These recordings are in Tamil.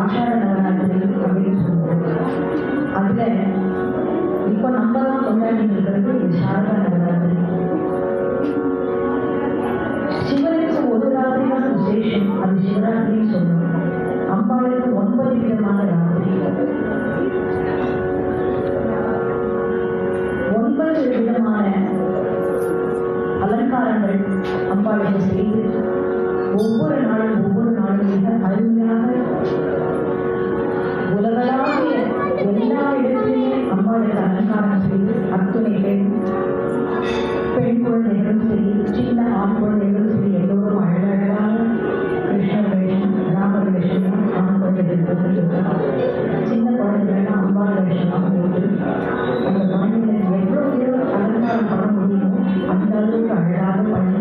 ஆஷாட நவராத்திரி அப்படின்னு சொல்லுவோம். அதுல இப்போ நம்ம தான் கொண்டாடிட்டு இருக்கிறது சாரதா நவராத்திரி. சிவனுக்கு ஒரு ராத்திரி தான் விசேஷம், அது சிவராத்திரின்னு சொல்லுவோம். அம்பாளுக்கு 9 விதமான ராத்திரி, 9 விதமான அலங்காரங்கள் அம்பாளுக்கு செய்து ஒவ்வொரு நாளும் மிக அருமையாக உலகளாவிய எல்லா இடத்திலேயே அம்பாளுக்கு அலங்காரம் செய்து அத்துணை பெண் குழந்தைகளும் சரி, சின்ன ஆண் குழந்தைகளும் சரி, எல்லோரும் அழகழகான கிருஷ்ணர் வேஷம், ராமர் வேஷம், ஆண் குழந்தைகள் சின்ன குழந்தைகள்லாம் அம்பாள் வேஷமாக போட்டு அந்த குழந்தைகளுக்கு எவ்வளவு அலங்காரம் பண்ண முடியுமோ அந்த அளவுக்கு அழகாக பண்ணி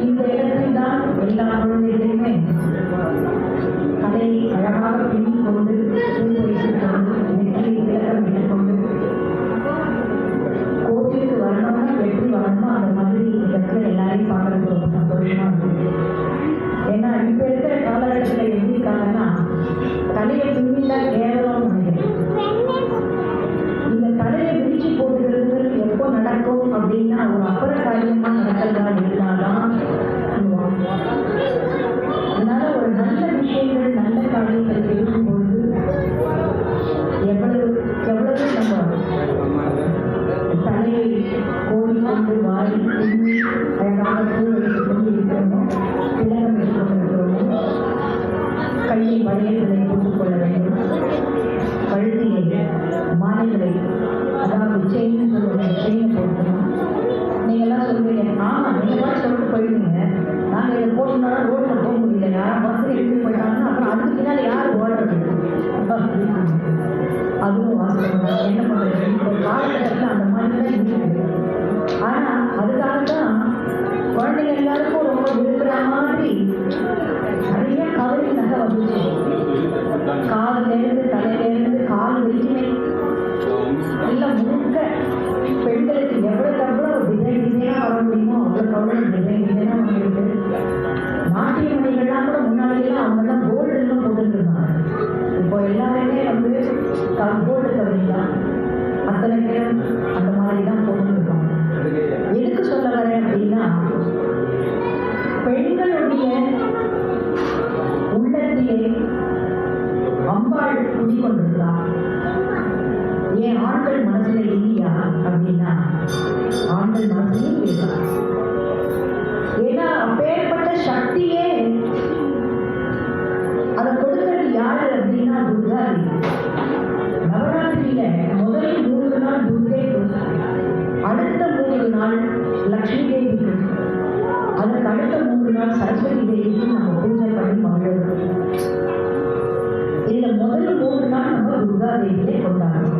இந்த இடத்தில் தான் எல்லா குழந்தைகளுமே தலையை அழகாக பின்னிக் கொண்டு பூ வைத்துக் கொண்டு நெற்றியை விளக்கம் விட்டுக் கொண்டு கோவிலுக்கு வரணும்னா வெற்றி வரணுமா அந்த மாதிரி இடத்துல எல்லாரையும் பார்க்கறது ரொம்ப சந்தோஷமா இருக்கு. ஏன்னா இப்ப இருக்கிற காலகட்டத்தில் எப்படி இருக்காங்கன்னா தலையை பின்னிதான் கேவலம் நினைக்கிறேன். இந்த தலையை விரிச்சு போட்டுக்கிறது எப்போ நடக்கும் அப்படின்னா ஒரு அப்புற காரியமா நடக்கிறதா இருந்தால்தான். அதனால ஒரு நல்ல விஷயங்கள் நல்ல காரியங்கள் பேசும்பொழுது எவ்வளவு நம்ம தலையை கோரிக்கொண்டு வாரி பின்னி அழகாக பூ வைத்துக் கொண்டு இருக்கிறோமோ, திலகம் வைத்துக்கொண்டிருக்கிறோமோ, கையை வளையல்களை போட்டுக்கொள்ள வேண்டும், கழுத்திலே மாலைகளை அதாவது செயின் சொல்லுவாங்க, செயினை போட்டுக்கணும். நீங்கள்லாம் சொல்லுவீங்க, ஆமாம் நீங்களாம் சொல்லிட்டு போயிடுவீங்க, நாங்கள் இதை போட்டுனாலும் ரோட்டில் போக முடியல, யாரும் பஸ்ஸில் எடுத்துட்டு போயிட்டாங்கன்னா அப்புறம் அதுக்கு பின்னால் யார் ஓடுறது? அதுவும் வாஸ்தவம் தான். என்ன பண்ணுறது, இப்போ காலகட்டத்தில் அந்த மாதிரி தான் இருக்குது. ஆனால் அதுக்காக தான் குழந்தைங்க எல்லாருக்கும் ரொம்ப விரும்புகிற மாதிரி நிறைய கவலை நகை வந்துச்சு. காலிலேருந்து தலையிலேருந்து கால் வரைக்குமே எல்லாம் முழுக்க பெண்களுக்கு எவ்வளோ டிசைனாக வர முடியுமோ அவ்வளோ டிசைனாக வந்துருக்கு. நாட்டிய மணிகள்லாம் கூட முன்னாடியெல்லாம் அவங்கெல்லாம் கோல்டுலாம் போட்டுருந்தாங்க. இப்போ எல்லாருமே வந்து கோல்டு கவரி தான், அத்தனை பேரும் அந்த மாதிரி தான் போட்டுருக்காங்க. எதுக்கு சொல்ல வரேன் அப்படின்னா, பெண்களுடைய உள்ளத்திலே அம்பாள் குடிக்கொண்டிருக்கலாம். ஏன் ஆண்கள் மனசுல இல்லையா அப்படின்னா, ஆண்கள் மனசுலையும் இருக்கலாம். ஏன்னா அப்பேற்பட்ட சக்தியே அதை கொடுக்கிறது யாரு அப்படின்னா துர்காதேவி. நவராத்திரியில முதல் 3 நாள் துர்கைக்கு, அடுத்த 3 நாள் லக்ஷ்மி தேவிக்கு, அதுக்கு அடுத்த 3 நாள் சரஸ்வதி தேவிக்கு நம்ம பூஜை பண்ணி மகிழ்வோம். இதுல முதல் 3 நாள் நம்ம துர்காதேவியை கொண்டாடுறோம்.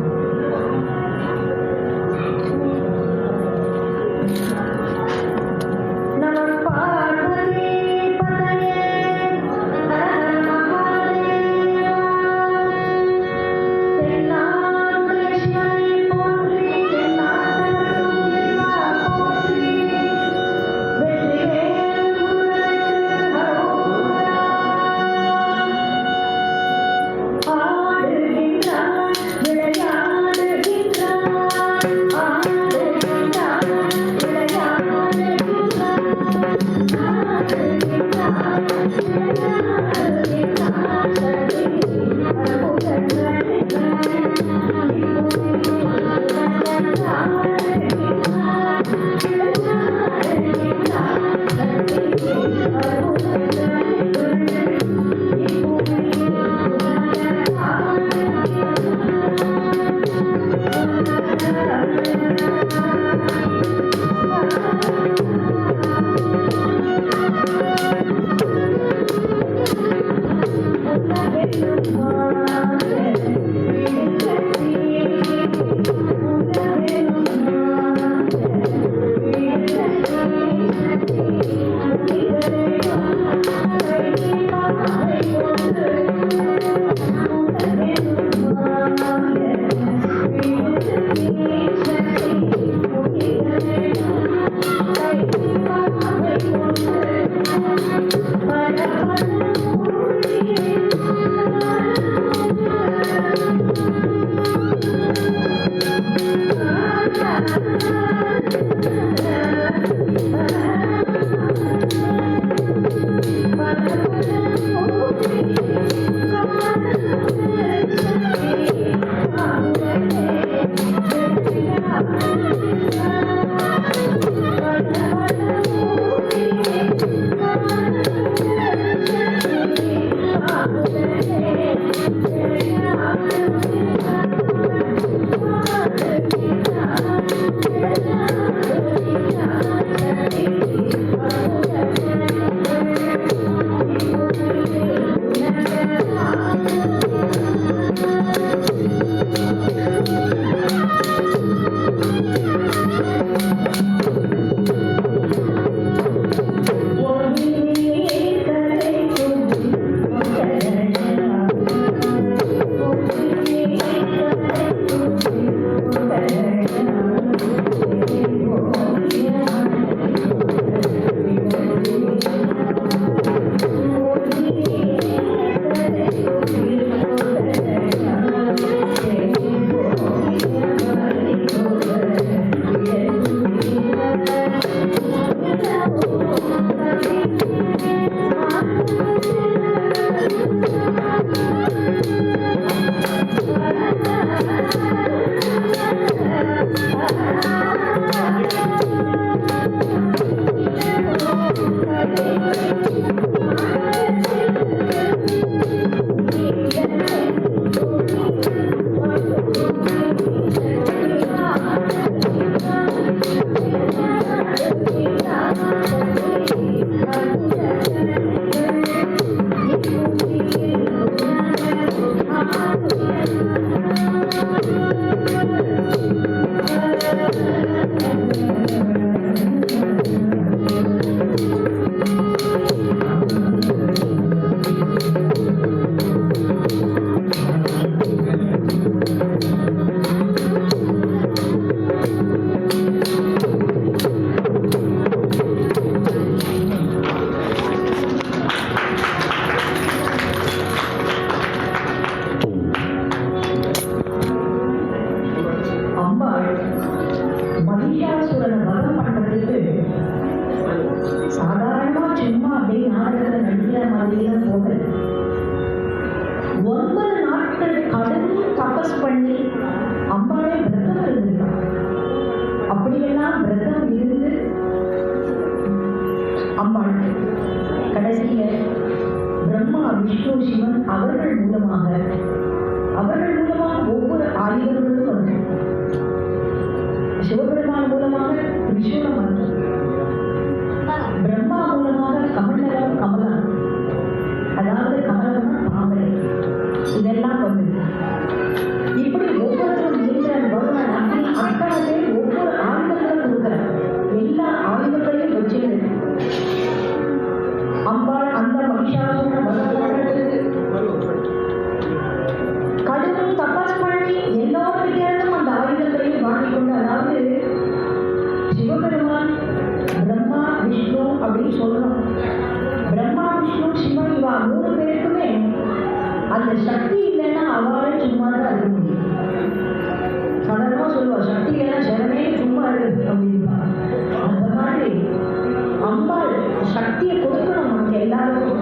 அம்பாள் மகிஷாசுரனை வதம் பண்றதுக்கு சாதாரணமா சும்மா அப்படியே நாடகத்துல நடிக்கிற மாதிரிலாம் போகல. 9 நாட்கள் கடும் தபஸ் பண்ணி அம்பாளே விரதம் இருந்திருக்காங்க. அப்படியெல்லாம் விரதம் இருந்து அம்பாள் கடைசியில பிரம்மா விஷ்ணு சிவன் அவர்கள் மூலமாக ஒவ்வொரு ஆயுதங்களும் வந்து சிவபெருமான் மூலமாக திரிசூலம் வந்து பிரம்மா மூலமாக கமலம் கமலம், அதாவது கமலம்னா தாமரை, இதெல்லாம் வந்து இப்படி ஒவ்வொருத்தரும் இந்திரன் வருணன் அக்னி அத்தனை பேர் ஒவ்வொரு ஆயுதங்களும் கொடுக்கிறார். எல்லா ஆயுதங்களையும் வச்சிருந்து அம்பாள் அந்த மகிஷாசுரனை கடும் தபஸ் பண்ணி எல்லோருக்கும் அந்த ஆயுதங்களையும் வாங்கிக் கொண்டு, அதாவது சிவபெருமான் பிரம்மா விஷ்ணு அப்படின்னு சொல்லணும். பிரம்மா விஷ்ணு சிவன் இவா 3 பேருக்குமே அந்த சக்தி இல்லைன்னா அவளே சும்மா தான் இருக்க முடியும். சாதாரணமா சொல்லுவா, சக்தி இல்லைன்னா சிவனே சும்மா இருக்கு அப்படின்பா. அந்த மாதிரி அம்பாள் சக்தியை கொடுக்கணும் நமக்கு எல்லாருக்கும்.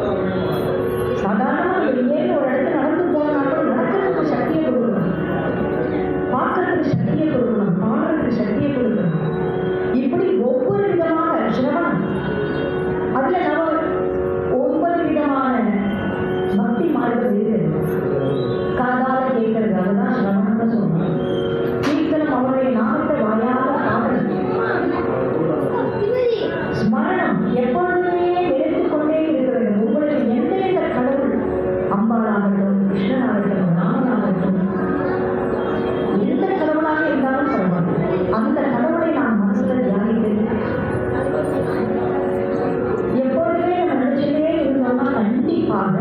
சாதாரணமா ஏன் ஒரு இடத்துல நடந்து போனாலும் நடக்கிறதுக்கு சக்தியை கொடுக்கணும், பார்க்கறதுக்கு சக்தியை கொடுக்கணும், பாடுறதுக்கு சக்தியை கொடுக்கணும். இப்படி ஒவ்வொரு விதமாக சிரவணம், அதுல நம்ம 9 விதமான பக்தி மார்க்கம் இருக்கு. காதால கேட்கறது, அதுதான் சிரவணம்னு சொல்றோம். கீர்த்தனம் அவருடைய நாமத்தை வாயால பாடுறது. ஸ்மரணம் எப்பொழுதுமே எடுத்துக்கொண்டே இருக்க வேண்டும். உங்களுக்கு எந்த கடவுள், அம்பாளாகட்டும், கிருஷ்ணனாகட்டும், ராமனாகட்டும், எந்த கடவுளாக இருந்தாலும் பரவாயில்லை, அந்த கடவுளை நாம் மனசுல தியானித்து எப்பொழுதுமே நம்ம நினைச்சுட்டே இருந்தோம்னா கண்டிப்பாக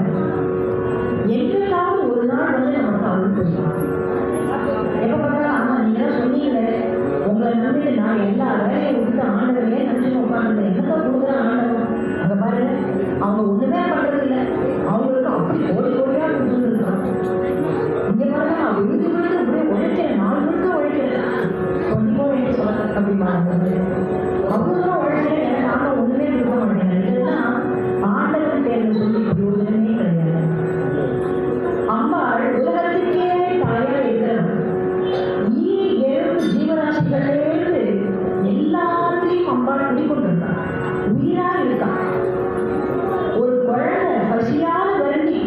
என்றாவது ஒரு நாள் வந்து நமக்கு அருள் புரியும். எப்ப பார்த்தாலும் அம்மா நீங்க சொன்னீங்களே, உங்களை நம்பிட்டு நான் எல்லா வேலையும் விட்டு ஆண்டவரையே நினைச்சு உட்காந்து என்னக்கா கொடுக்குற ஆண்டவன், அங்க பாருங்க அவங்க ஒண்ணுமே பண்றது இல்லை, அவங்களுக்கு அப்படி கோடி கோடியா கொடுத்துட்டு இருக்காங்க. இங்க பாருங்க நான் விழுந்து அப்படியே உழைக்கிறேன், 4 முழுக்க உழைக்கிறேன், கொண்டு வேண்டிய சொல்ல அப்படி பாருங்க அவ்வளவுதான் உழைக்கிறேன், எனக்கு ஆண்டா ஒண்ணுமே கொடுக்க மாட்டேங்க. இதெல்லாம் ஆண்டவன் பேர்ல சொல்லி ஒண்ணுமே கிடையாது. அம்பாள் உலகத்துக்கே தாயா இருக்கிறார். ஜீவராசிகளிலிருந்து எல்லாத்தையும் அம்பாள் குடிக்கொண்டிருக்கார், உயிரா இருக்கா. ஒரு குழந்தை பசியால் வருந்தி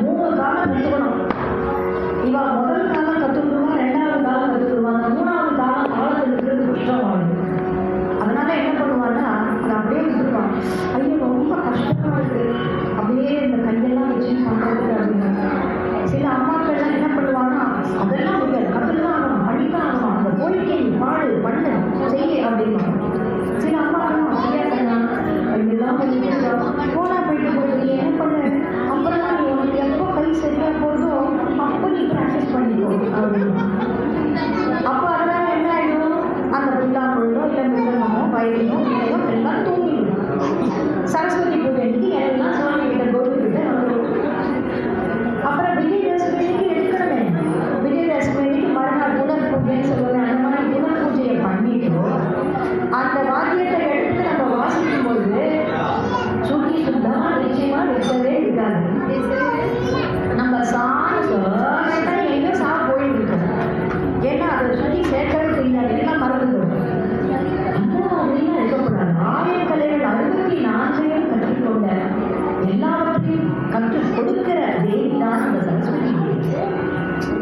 மூணு காலம்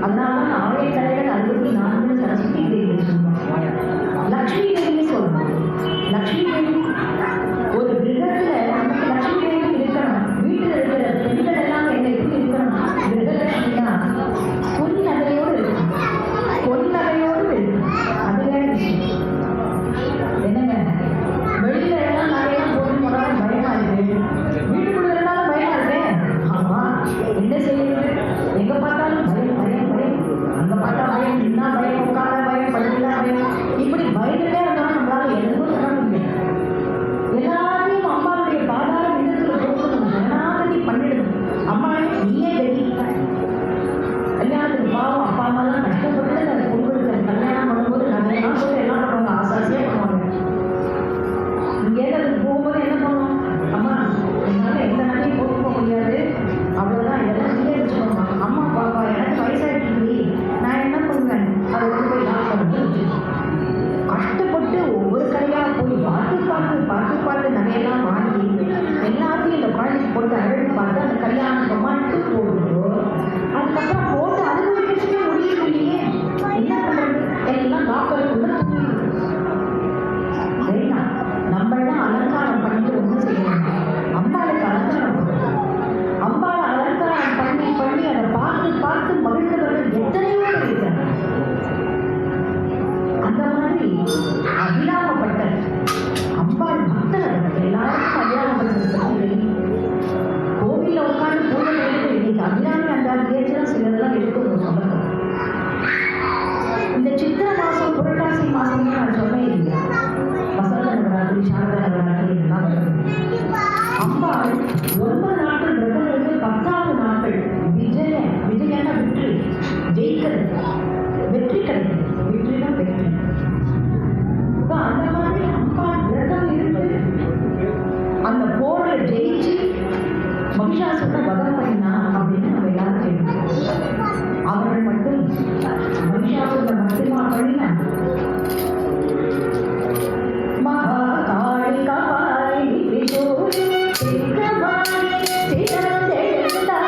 அதனால ஆலயக்கலைகள் 64 சரஸ்வதி தேவி சொல்லுவாங்க. லக்ஷ்மி தேவி சொல்லுவாங்க. லக்ஷ்மி தேவி ஒரு கிரகத்துல நமக்கு லக்ஷ்மி தேவி இருக்கணும். வீட்டில் இருக்கிற பெண்கள் எல்லாம் என்ன எப்படி இருக்கணும்? கிரகலட்சுமியா பொன்னகையோடு இருக்கும். பொன்னகையோடு இருக்கும். அது வேற விஷயம். என்னங்க வெளியில எல்லாம் நகையெல்லாம் போட்டு போனாலும் பயமா இருக்கு. வீட்டுக்குள்ள இருந்தாலும் பயமா இருக்கு. ஆமா, என்ன செய்யுது? எங்க பார்த்தாலும் பயம் பயம் பயம். அங்க பார்த்தா பயம், நின்னா பயம், உட்கார்ந்தா பயம், படுத்தா பயம். இப்படி பயந்துட்டே இருந்தாலும் நம்மளால எதுவும் பண்ண முடியும். எல்லாத்தையும் அம்மாவுடைய பாதாள விதத்துல போக்கணும். ஜனாகதி பண்ணிடணும். அம்மா நீயே கதி. கல்யாணத்துக்கு பாவம் அப்பா அம்மாலாம் கஷ்டப்பட்டு அந்த பொண்ணுக்கு கல்யாணம் பண்ணும்போது நகையெல்லாம் போட்டு எல்லாம் பண்ணுவாங்க. ஆசாசியா பண்ணுவாங்க. இங்கேருந்து அதுக்கு போகும்போது என்ன பண்ணுவோம்? அம்மா என்னால் எந்த நகையும் போட்டு போக முடியாது, அவ்வளோதான், இதெல்லாம் நீயே வச்சுக்கோமா. அம்மா பாப்பா எனக்கு வயசாகிட்டு நான் என்ன பண்ணுவேன்? அதை கொண்டு போய் லாக் பண்ணிட்டு வச்சுக்கோம். கஷ்டப்பட்டு ஒவ்வொரு கடையாக போய் பார்த்து நகையெல்லாம் வாங்கி எல்லாத்தையும் இந்த குழந்தைக்கு போட்டு அழகு பார்த்து அந்த கல்யாணத்தை மட்டும் போடுவோம். அதுக்கப்புறம் போட்டு அனுபவிக்கவே முடியும் இல்லையே. என்ன பண்ணுறது? எல்லாம் லாக்கருக்குள்ள வேண்டாம். நம்மளாம் அலங்காரம் பண்ணிட்டு ஒன்றும் செய்யணும். அம்பாளுக்கு அலங்காரம் பண்ணணும். அம்பாளை அலங்காரம் பண்ணி அதை பார்த்து மகிழ்ந்தவர்கள் எத்தனையோ பேர் இருக்கிறாங்க. அந்த மாதிரி அபிராமப்பட்ட அம்பாள் பக்தர் எல்லாருக்கும் அபிராமப்பட்ட கோவிலில் உட்காந்து பூஜை பண்ணிட்டு இன்னைக்கு அபிராமி அந்த கேட்கலாம் சிலதெல்லாம் எடுக்கணும் சொல்லணும். இந்த சித்திரை மாசம் புரட்டாசி மாசம் நான் சொன்னேன் இல்லையா? வசந்த நவராத்திரி, சாரத நவராத்திரி எல்லாம் அம்பாள் 9 நாட்கள் விரதம் இருந்து 10வது நாட்கள் விஜயன வெற்றி ஜெயிக்கிறது. வெற்றி கிடைக்கும். வெற்றினா வெற்றி. அந்த மாதிரி அம்பாள் விரதம் இருந்து அந்த போர்ல ஜெயிச்சு மகிஷாசுரனை வதம் பண்ணினா அப்படின்னு நம்ம எல்லாரும் கேள்விப்பட்டோம். அவர்கள் மட்டும் மகிஷாசுரனை மட்டுமா பண்ணினா? மகாகாளி கபாலி திரிசூலி சிங்கவாணி சிறந்தெழுந்தா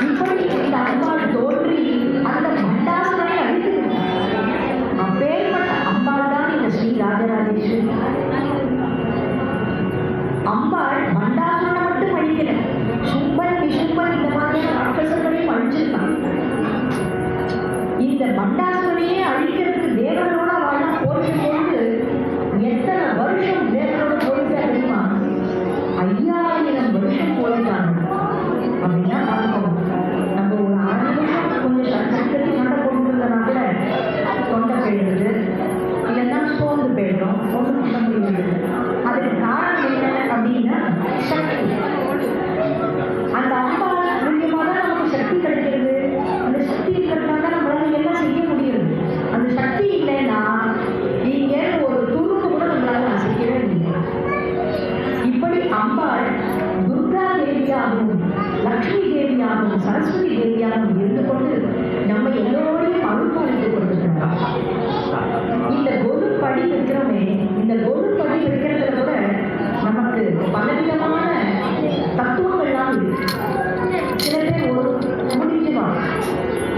இப்படி இந்த அம்பாள் தோன்றி அந்த பண்டாசுரனை அழித்திருக்கிறார். அப்பேற்பட்ட அம்பாள் தான் இந்த ஸ்ரீ ராஜராஜேஸ்வரி. அம்பாள் பண்டாசுரனை மட்டும் அழிக்கல, சும்பன் விஷும்பன் இந்த மாதிரியான ராட்சசர்களையும் அழிச்சிருக்காங்க. இந்த பண்டாசுரனையே அழிக்கிறதுக்கு தேவர்களோட வாழ போட்டு எத்தனை வருஷம் தேவரோட போயிட்டா தெரியுமா? 5000 வருஷம் போயிட்டாங்க. அப்படின்னா பார்த்துக்கோங்க, நம்ம ஒரு 6 நிமிஷம் கொஞ்சம் சட்டத்துக்கு சண்டை போட்டுருந்தனா கூட தொண்டை போயிடுது, இல்லைன்னா சோர்ந்து போயிடும், ஒன்றும் பண்ண முடியாது. அதுக்கு காரணம் என்ன அப்படின்னா சக்தி. அந்த அம்மா மூலியமாக தான் நமக்கு சக்தி கிடைக்கிறது. அந்த சக்தி இருக்கிறதுனால நம்மளால எல்லாம் செய்ய முடியுது. அந்த சக்தி இல்லைன்னா நீங்க ஒரு துரும்பு கூட நம்மளால அசைக்கவே முடியாது. இப்படி அம்பாள் துர்கா தேவியாகவும் லக்ஷ்மி தேவியாகவும் சரஸ்வதி தேவியாகவும் இருந்து கொண்டு நம்ம எல்லோரையும் அனுபவித்துக் கொண்டிருக்கிறார். இந்த கொலு படி வைக்கிறோமே, இந்த கொலு படி வைக்கிறதுல கூட நமக்கு பலவிதமான தத்துவங்கள்லாம் இருக்கு. சில பேர் ஒரு முடிஞ்சுவாங்க,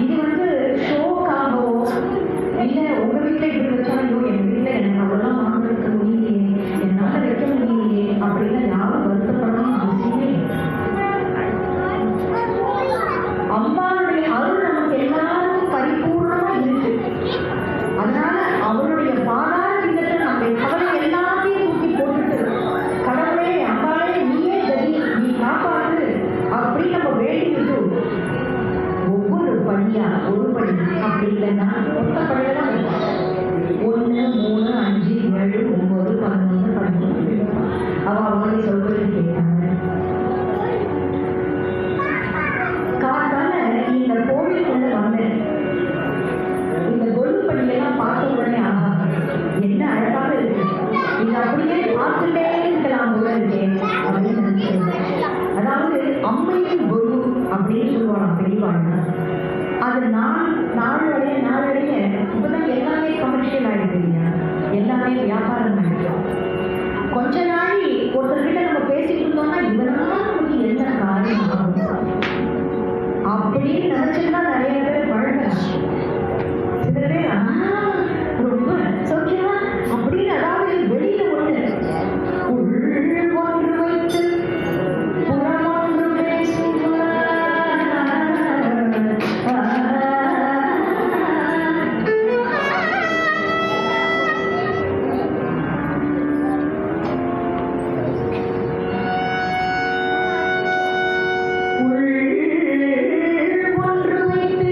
இது ஷோக்காகவோ இல்லை உங்க வீட்டில் இப்படி வச்சாலும் என் வீட்டில் எனக்கு அவ்வளோலாம் வாங்குறதுக்கு முடியலையே, என்னால் வைக்க முடியலையே அப்படின்னு யாரும் வருத்தப்படணும் அவசியமே இல்லை. அம்பாளுடைய அருள் நமக்கு எல்லாருக்கும் பரிபூர்ணமா இருக்கு. அதனால அவளுடைய பாதார விதத்தில் நம்முடைய கவலை எல்லாத்தையும் தூக்கி போட்டுட்டு கடவுளே அம்பாளே நீயே கதி, நீ காப்பாற்று அப்படின்னு நம்ம வேண்டிக்கிட்டு ஒவ்வொரு படியா ஒரு படி அப்படி இல்லைன்னா மொத்த படியில தான் 1 3 5 7 9 11 12 அவங்களே சொல்றது கேட்டாங்க. காத்தால இந்த கோவிலுக்குள்ள வந்தேன். இந்த கொலு படியெல்லாம் பார்த்த உடனே ஆஹா என்ன அழகாக இருக்கு, இது அப்படியே பார்த்துட்டே இருக்கலாம் போல இருக்கேன் அப்படின்னு நினைச்சேன். அதாவது அம்மையின் கொலு அப்படின்னு சொல்லுவாங்க பெரியவாங்க. அது நாளடைய இப்பதான் எல்லாமே கமர்ஷியல் ஆகிட்டு இல்லையா, எல்லாமே வியாபாரம் ஆகிடும். கொஞ்ச நாள் ஒருத்தர்கிட்ட நம்ம பேசிட்டு இருந்தோம்னா இதனால நமக்கு என்ன காரியம் ஆகும் அப்படின்னு நினைச்சுதான் நிறைய பேர் பழகிறாங்க. சில பேர் ரொம்ப சௌக்கியமா அப்படின்னு, அதாவது வெளியில ஒண்ணு உள் ஒன்று வைத்து புறம் ஒன்று பேசுவார். உள் ஒன்று வைத்து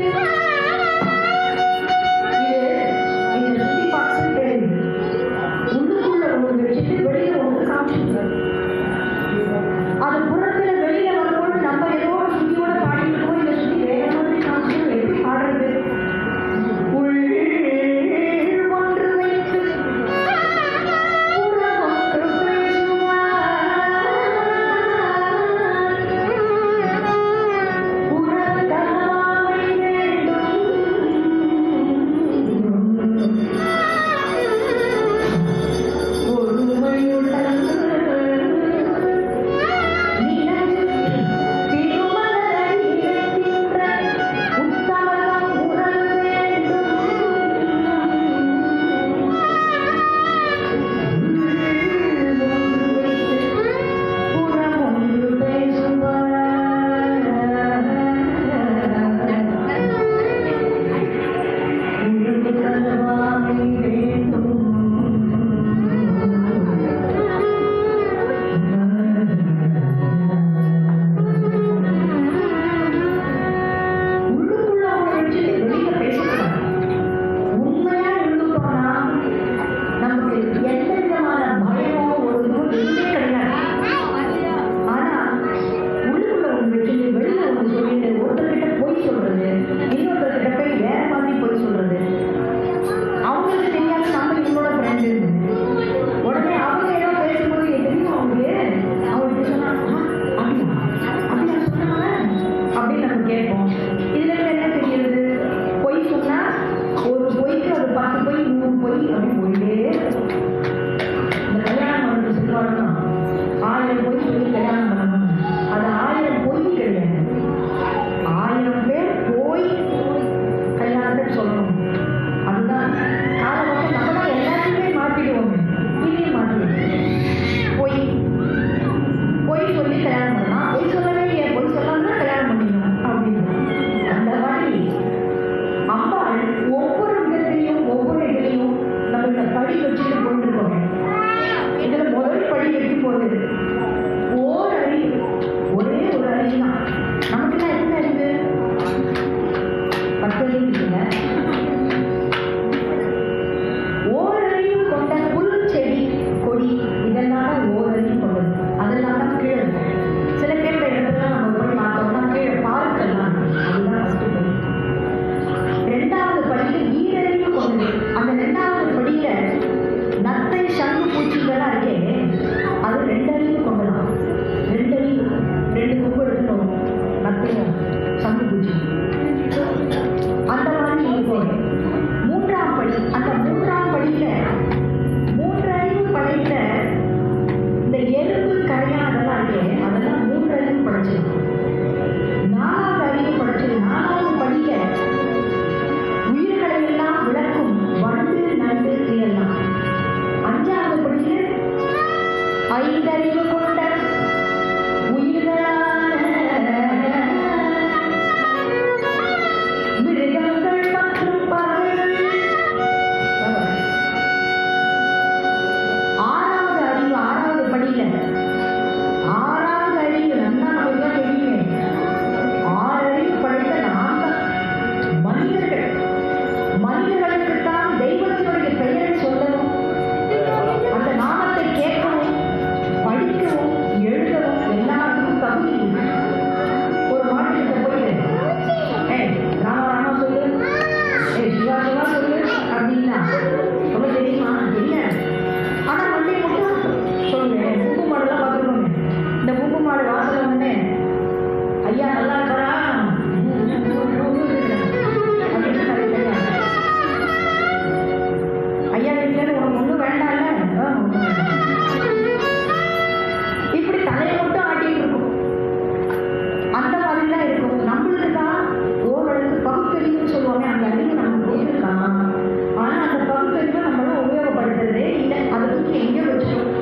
பொய் அப்படி போயிட்டே இருக்கும். இந்த கல்யாணம் பண்ணுறது சொல்லுவாங்கன்னா 1000 பொய் சொல்லி கல்யாணம் பண்ணணும். அது 1000 பொய் கிடையாது. 1000 பேர் போய் கல்யாணத்தை சொல்லணும். அதுதான் காலகட்டம். நம்ம தான் எல்லாத்தையுமே மாற்றிடுவோம். இதையும் மாற்றிடுவோம். பொய் சொல்லி கல்யாணம் பண்ணலாம். பொய் சொல்லவே இல்லையே, பொய் சொல்லாம கல்யாணம் பண்ணிக்கணும் அப்படின்னு. அந்த மாதிரி அம்பாள் ஒவ்வொரு விதத்திலையும் ஒவ்வொரு இதுலையும் நம்ம இந்த படி வச்சுட்டு போயிட்டுருக்கோம். இதுல முதல் படி வைக்கும் போது ஓர் அறிவு, ஒரே ஒரு அறிவு தான். நமக்குலாம் என்ன அறிவு? 10 அறிவு இருக்குங்க. ஓரறிவு கொண்ட புல், செடி, கொடி இதெல்லாம் தான் ஓரறிவு கொண்டது. அதெல்லாம் தான் கீழே இருக்கும். சில பேர் இடத்துல நம்ம போய் பார்த்தோம்னா கீழே பார்க்கலாம். அதுதான் ஃபர்ஸ்ட் படி. 2வது படியில் ஈரறிவு கொண்டது. அந்த 2வது படியில நத்தை, சங்கு, பூச்சிகள்லாம் இருக்கே, அது 2 அறிவு கொண்டதான். 2 அறிவு, 2 கும்பு எடுத்துக்கணும். நத்தையும் சங்கு, பூச்சி அந்த மாதிரி இருக்கும். 3ஆம் படி. அந்த 3ஆம் படியில 3 அறிவு படைத்த இந்த எறும்பு, கரையான் அதெல்லாம் இருக்கே, அதெல்லாம் 3 அறிவு படைச்சிடும். 4வது அறிவு படைச்சது. 4வது படியில உயிர்களை எல்லாம் விளக்கும் வண்டு, நண்டு இதெல்லாம். 5வது படியில 5 அறிவு கொண்ட உயிர்களான மிருகங்கள் மற்றும் பறவைகள். 6வது அறிவு. 6வது படியில 6வது அறிவு நல்லா நமக்கு தான் தெரியுமே. 6 அறிவு படைத்த நாம் தான் மனிதர்கள். மனிதர்களுக்குத்தான் தெய்வத்தினுடைய பெயரை சொல்லவும், அந்த நாமத்தை கேட்கவும், படிக்கவும், எழுதவும் எல்லாருக்கும் தகுதி உண்டு. ஒரு மாநிலத்தை போயிட்டு ராமா ராமா சொல்லு, சிவா சிவா சொல்லு அப்படின்னா சொல்ல தெரியுமா? தெரியாது. ஆனா மண்டே மட்டும் சொல்லுவேன். பூப்பு மாடெல்லாம் பார்த்துருக்கோங்க. இந்த பூப்பு மாடு வாசல வந்து ஐயா நல்லா இருக்கா அப்படின்னு சொல்லிட்டு, ஐயா வீட்டுல உனக்கு ஒன்றும் வேண்டாம்ல, ஒன்றும் வேண்டாம். இப்படி தலையை மட்டும் ஆட்டிட்டு இருக்கும். அந்த மாதிரிலாம் இருக்கும். நம்மளுக்கு தான் ஓரளவுக்கு பகுத்தறிவுன்னு சொல்லுவாங்க. அந்த அறிவு நமக்கு போயிருக்கலாம். ஆனா அந்த பகுத்தறிவை நம்மளும் உபயோகப்படுத்துறதே இல்லை. அதை தூக்கி எங்கேயோ வச்சுக்கணும்.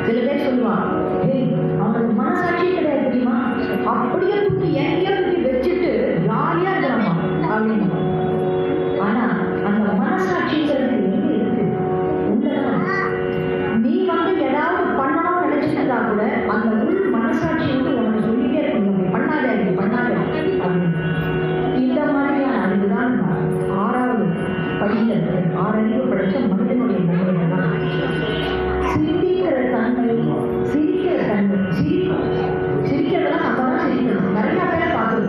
சில பேர் சொல்லுவாங்க, அவங்களுக்கு மனசாட்சி கிடையாது தெரியுமா, அப்படியே தூக்கி எங்கேயோ தூக்கி வச்சுட்டு ஜாலியா இருக்கிறாமா அப்படின்னு. ஆனா அந்த மனசாட்சிங்கிறது எங்க இருக்கு? உண்மைதான். நீ ஏதாவது பண்ணணும்னு நினைச்சிருந்தா கூட அந்த உள் மனசாட்சி உனக்கு சொல்லிட்டே இருக்கணும், பண்ணாத பண்ணாத அப்படின்னு. இந்த மாதிரியான அறிவுதான் 6வது படியில இருக்கு. 6 அறிவு படிச்ச மனிதனுடைய நன்மைகள் தான். சிந்திக்கிற தன்மை, சிரிக்கிற தன்மை. சிரிக்கிறதெல்லாம் நம்ம தான் சிரிக்கணும். நிறைய பேரை பார்த்துருக்கோம்.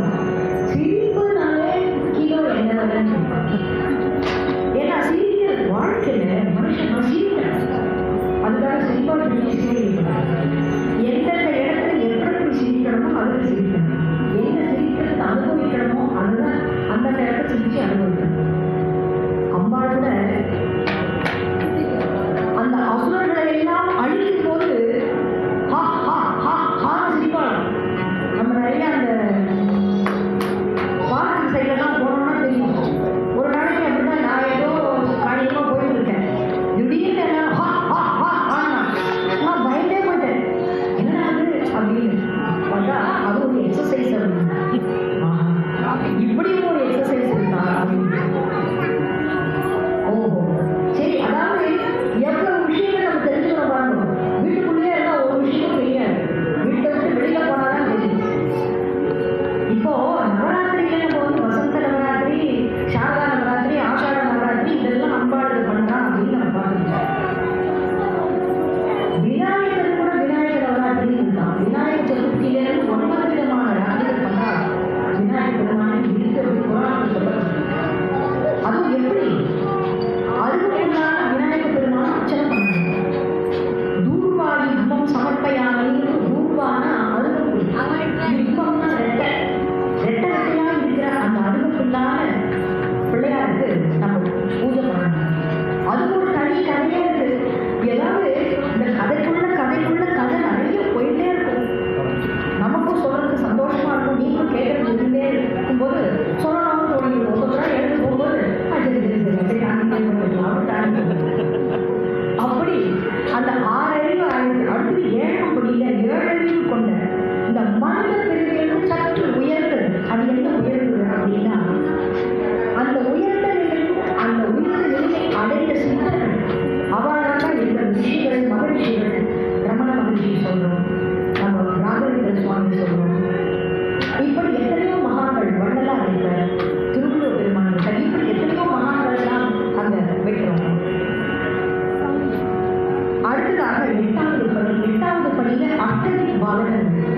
எட்டாவது படியில அஷ்டதி பாலகர்கள்,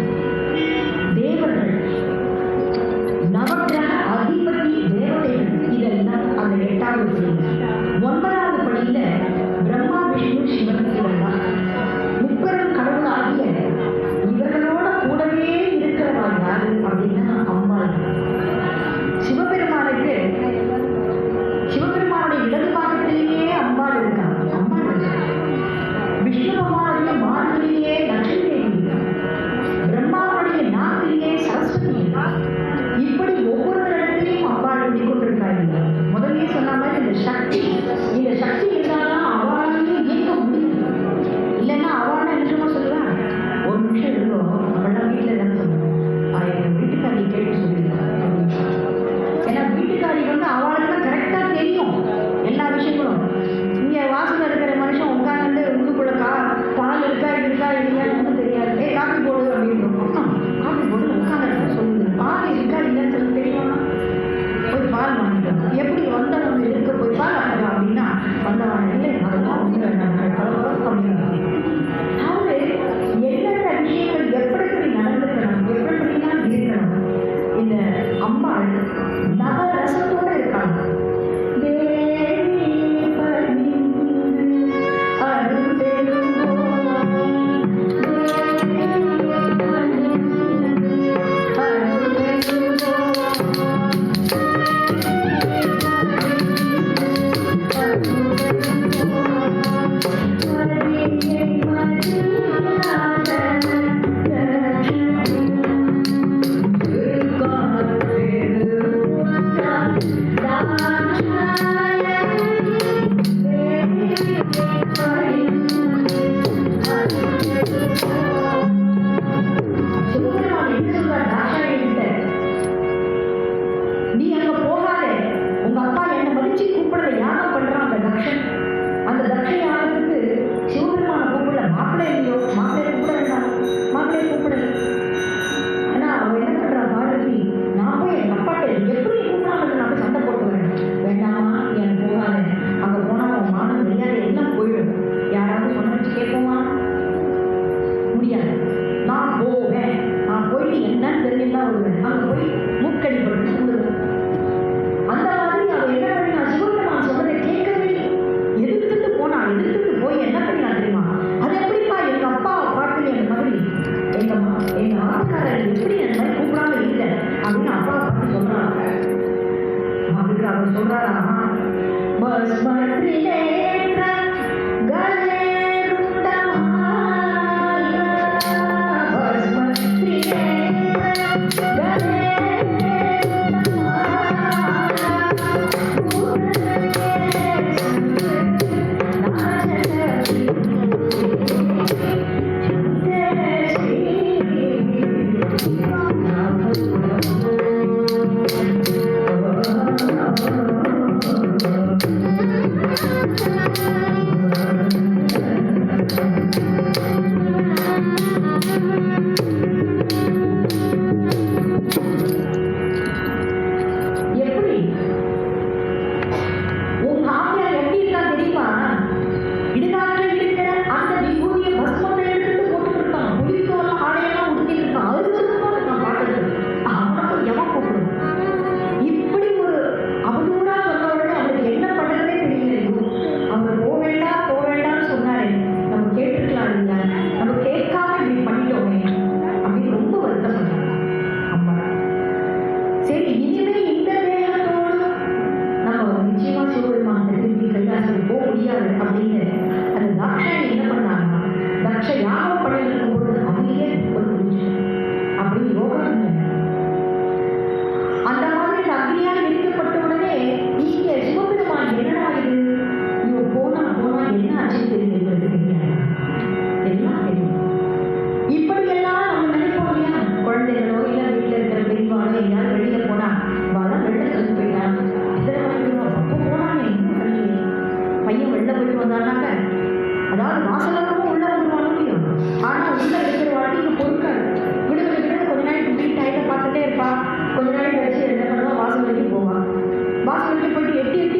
தேவர்கள், நவக்கிரக அதிபதி தேவதைகள், இதெல்லாம் அந்த எட்டாவது படி. ஒன்பதாவது படியில பிரம்மா விஷ்ணு சிவன் இவர்கள் முப்பெரும் கடவுளாகிய இவர்களோட கூடவே இருக்கிறவா யாரு அப்படின்னா அம்பாள். சிவபெருமானுடைய இடது பாகத்திலேயே அம்பாள் இருக்காங்க. விஷ்ணு பகவானுடைய மார்பிலேயே லட்சுமி தேவி இருக்காங்க. பிரம்மாவுடைய நாட்டிலேயே சரஸ்வதி இருக்காங்க. இப்படி ஒவ்வொரு இடத்திலையும் அம்பாள் கொண்டிருக்காங்க. முதலே சொன்ன மாதிரி இந்த சக்தி இருந்தால்தான் அவளாலேயே இயங்க முடியும். இல்லைன்னா அவளை நிஜமா சொல்லுவேன், ஒரு நிமிஷம் இருந்தோம் அவெல்லாம் வீட்டில் என்ன சொல்லுவோம், என் வீட்டுக்காரி கேட்டு சொல்லியிருக்காங்க. ஏன்னா வீட்டுக்காரி அவளுக்கு தான் கரெக்டா தெரியும் எல்லா விஷயங்களும். இங்க வாசல் இருக்கிற மனுஷன் உட்கார்ந்து உள்ளுக்குள்ள பால் இருக்கா இல்லையான்னு தெரியாது. காஃபி போடு அப்படின்னு காஃபி போடு உட்காந்து சொல்லுங்க, பால் இருக்கா இல்லைன்னு சொல்லி தெரியுமா, போய் பால் வாங்கிட்டோம். எப்படி வந்தவங்க இருக்க போய் பால் வாங்கலாம் அப்படின்னா வந்தவங்க இல்லை அதெல்லாம் அவரு எந்தெந்த விஷயங்கள் எப்படி நடந்துக்கணும், எப்படிலாம் இருக்கணும். இந்த அம்பாள் நவரசத்தோட இருக்காங்க.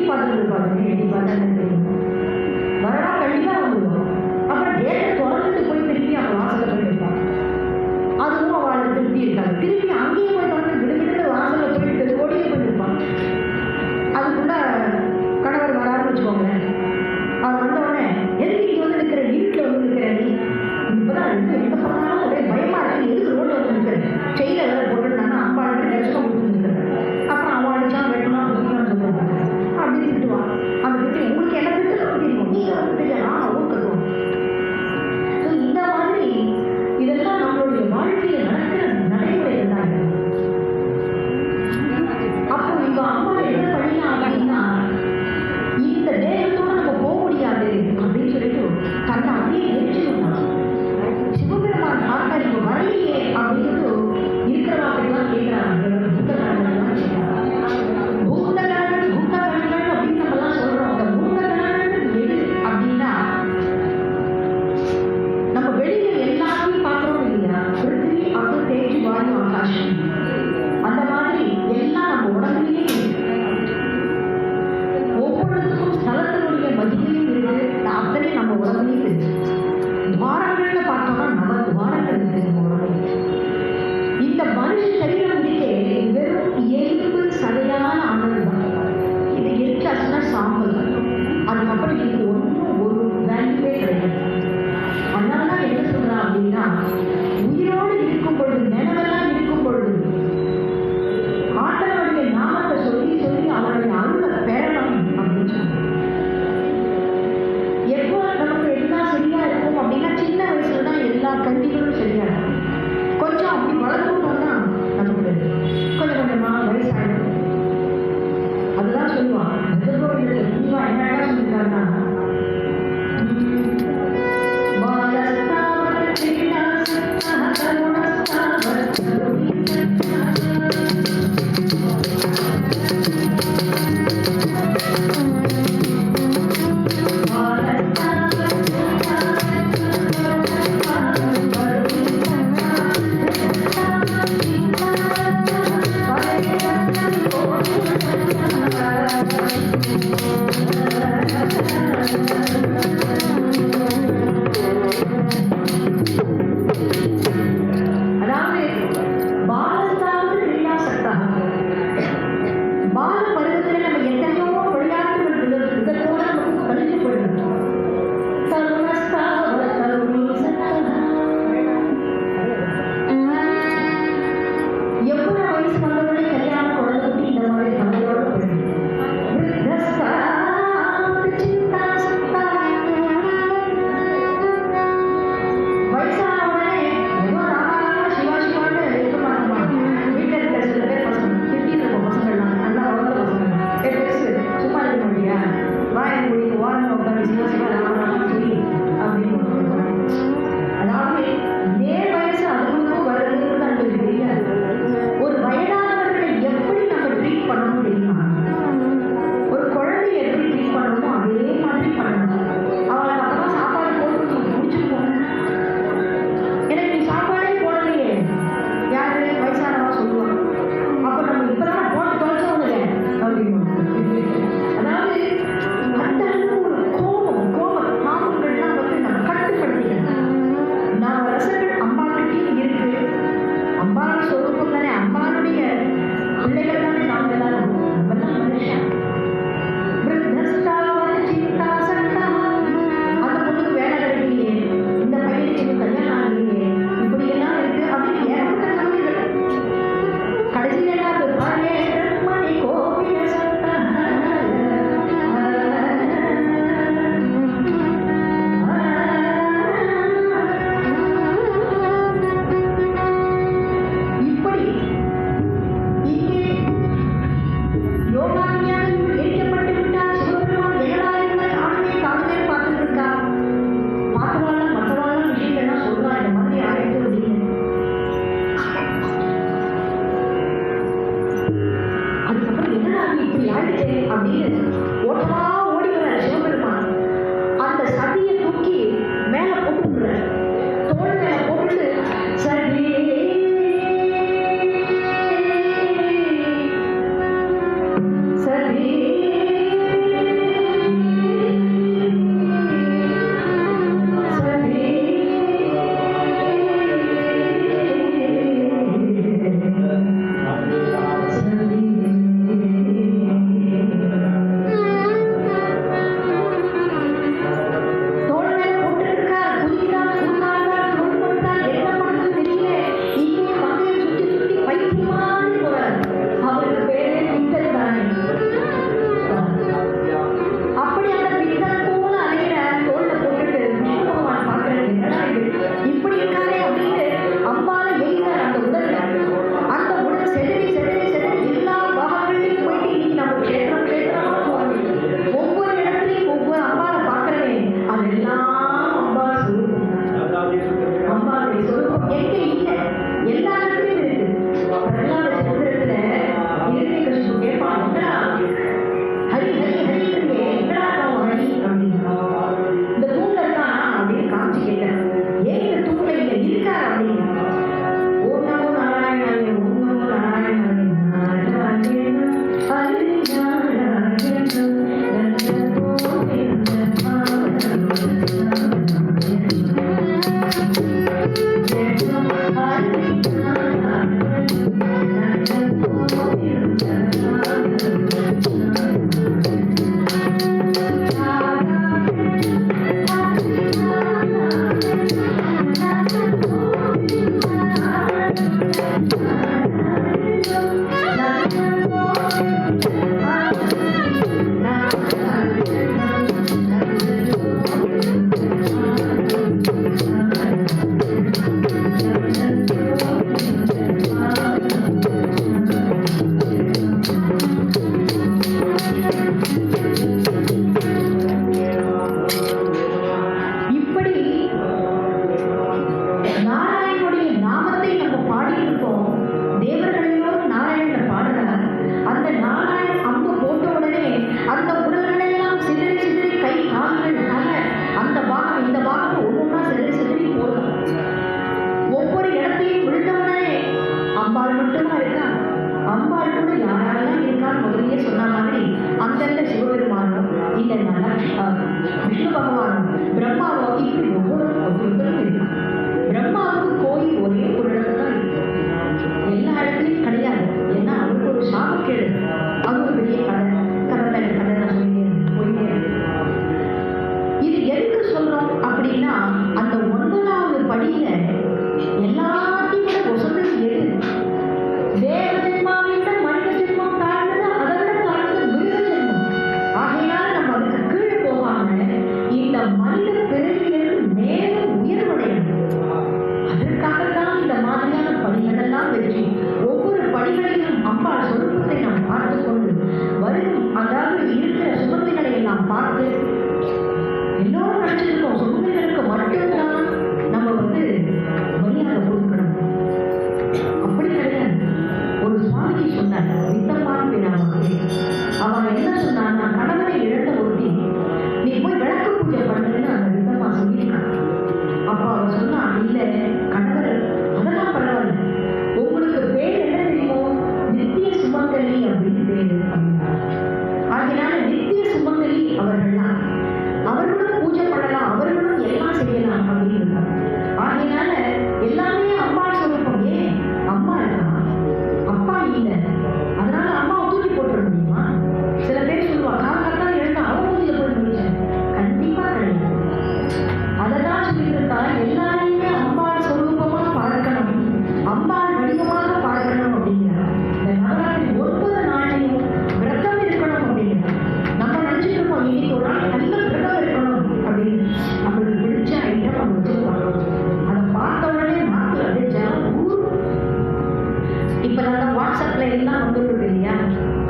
பார்த்துட்டு இருப்பாங்க. எட்டி பார்த்தா வரடா கண்டிப்பா வந்துடுவோம். அப்புறம் கேட்டை வாசல்ல போய் நிற்பான். அதுவும் அவளுக்கு திருப்தி இருக்காது. திருப்பி அங்கேயே போய் வந்து விடுவிட்டு வாசல்ல போயிட்டு ஓடியே போய் நிற்பான். அதுக்குள்ள கணவர் வராருன்னு வச்சுக்கோங்களேன். அவர் வந்த உடனே எதுக்கு இங்க வந்து நிற்கிற, வீட்டுல வந்து நிற்கிற, நீ இப்பதான் எந்த பண்ணாலும் ஒரே பயமா இருக்கு, எதுக்கு ரோட்ல வந்து நிற்கிறேன், செயல ஏதாவது போட்டுட்டாங்கன்னா அம்மா கஷ்டம் கொடுத்து நிற்கிறேன். அப்புறம் அவன் அடிச்சா வெட்டலாம் சொல்லுவாங்க அப்படின்னு திட்டுவான். அந்த திட்டு உங்களுக்கு என்ன திட்டு தெரியும், நீங்க வந்து தெரியலாம் ஊர் கட்டுவோம். இந்த மாதிரி இதெல்லாம் நம்மளுடைய வாழ்க்கையில நடக்கிற நடைமுறைகள் தான். அப்போ இவ அம்மா என்ன பண்ணினா அப்படின்னா, இந்த தேகத்தோட நம்ம போக முடியாது அப்படின்னு சொல்லிட்டு தன்னை அப்படியே எரிச்சுக்கணும். சிவபெருமான் பார்த்தார், இப்ப வரலையே அப்படின்னு இருக்கிறவாக்கெல்லாம் கேட்கிறாங்க. பூதகணங்கள் பூதகணங்கள் அப்படின்னு நம்ம எல்லாம் சொல்றோம். அந்த பூதகணங்கள் எது அப்படின்னா, நம்ம வெளியில எல்லாத்தையும் பார்க்கிறோம் இல்லையா, பிருத்திவி அப்பு தேஜு வாயு ஆகாஷம், அந்த மாதிரி எல்லாம் நம்ம உடம்புலயே இருக்கு. ஒவ்வொருத்துக்கும் ஸ்தலத்தினுடைய மதிப்பையும் இருக்கு, அத்தனை நம்ம உடம்புலயும் இருக்கு. துவாரங்கள்ல பார்த்தோம்னா நம்ம துவாரங்கள் இருக்கு நம்ம உடம்புல. இந்த மனுஷ சரீரம் இருக்கே வெறும் எலும்பு சதையான ஆனது தான். இது எரிச்சாச்சுன்னா சாம்பல். அதுக்கப்புறம் இது ஒன்றும் ஒரு வேல்யூவே கிடையாது. அதனாலதான் என்ன சொல்றான் அப்படின்னா, உயிரோடு இருக்கும் பொழுது, நினைவெல்லாம் இருக்கும் பொழுது ஆண்டவருடைய நாமத்தை சொல்லி சொல்லி அவருடைய அருளை பெறணும் அப்படின்னு சொல்றாங்க. எப்போ நமக்கு எல்லாம் சரியா இருக்கும் அப்படின்னா, சின்ன வயசுல தான் எல்லா கண்டிகளும் சரியா இருக்கும். கொஞ்சம் அப்படி வளர்ந்துட்டோம்னா நமக்கு கொஞ்சம் கொஞ்சமா வயசாயிடும். அதுதான் சொல்லுவான் என்ன சொல்லியிருக்காருன்னா, நான் முதலியே சொன்ன மாதிரி அந்தந்த சிவபெருமானும் இல்லைன்னா விஷ்ணு பகவானும் பிரம்மாவும் இப்படி ஒவ்வொருத்தரும் இருக்காங்க. பிரம்மாவுக்கு கோயில் ஒரே ஒரு இடத்துல தான் இருக்கு, எல்லா இடத்துலையும் கிடையாது. ஏன்னா அவருக்கு ஒரு சாபக்கேடு, அது ஒரு பெரிய கதை நான் போயிட்டே இருக்கு. இது எதுக்கு சொல்றோம் அப்படின்னா, அந்த 9வது படியில எல்லாத்தையும் விட ஒசந்தது எது? தேவ ஜென்மாவை விட மனித ஜென்மம் தாழ்ந்தது, அதை விட தாழ்ந்தது மிருக ஜென்மம். ஆகையால நம்ம அதுக்கு கீழே போகாம இந்த மனித பிறவியிலிருந்து மேலும் உயர்வடையணும். அதற்காகத்தான் இந்த மாதிரியான படிகள் எல்லாம் வெற்றி. ஒவ்வொரு படிகளிலும் அம்பாள் சொரூபத்தை நாம் பார்த்து கொண்டு வரும், அதாவது இருக்கிற சுமந்திகளை எல்லாம் பார்த்து எல்லோரும் நினைச்சிருக்கோம் சுமந்திகளுக்கு மட்டும்தான் நம்ம மரியாதை கொடுக்கணும். அப்படி கிடையாது. ஒரு சுவாமி சொன்னார், வித்தம்மான் பேராம, அவன் என்ன சொன்னான், நான் கணவனை இழந்த ஒருத்தி நீ போய் விளக்கு பூஜை பண்ணுன்னு அந்த வித்தம்மா சொல்லியிருக்கான். அப்ப அவன் சொன்னா, இல்ல கணவர் அதெல்லாம் பரவாயில்ல, உங்களுக்கு பேர் என்ன தெரியுமோ, நித்திய சுமங்கலி அப்படின்னு பேரு அப்படின்னா. அதனால நித்திய சுமங்கலி அவர்கள்லாம் அவர்களும் பூஜை பண்ணலாம், அவர்களும் எல்லாம் செய்யலாம் அப்படின்னு இருக்காங்க. ஆகையினால எல்லாமே அம்மா சொல்லிருப்போம். ஏன் அம்மா இருக்கான், அப்பா இல்லை, அதனால அம்மாவை தூக்கி போட்டுற முடியுமா? சில பேர் சொல்லுவாங்க, காலத்தான் எழுந்தா அவன் பூஜையில போய் முடிச்சேன். கண்டிப்பா கிடையாது. அததான் சொல்லிட்டு இருக்கா, எல்லாரையுமே அம்பாள் சொரூபமா பார்க்கணும், அம்பாள் வடிவமாக பார்க்கணும் அப்படிங்கிறார். இந்த நவராத்திரி 9 நாளையும் விரதம் இருக்கணும் அப்படிங்கிறார். நம்ம நினைச்சிட்டு இருக்கோம் இன்னைக்கு ஒரு நாள் நல்ல விரதம் இருக்கணும் அப்படின்னு. நம்மளுக்கு பிடிச்ச ஐட்டம் நம்ம வச்சிருப்பாங்க, அதை பார்த்த உடனே மாத்து அதே ஜனம் ஊர். இப்ப நான் வாட்ஸ்அப்ல எல்லாம் வந்துருக்கு இல்லையா,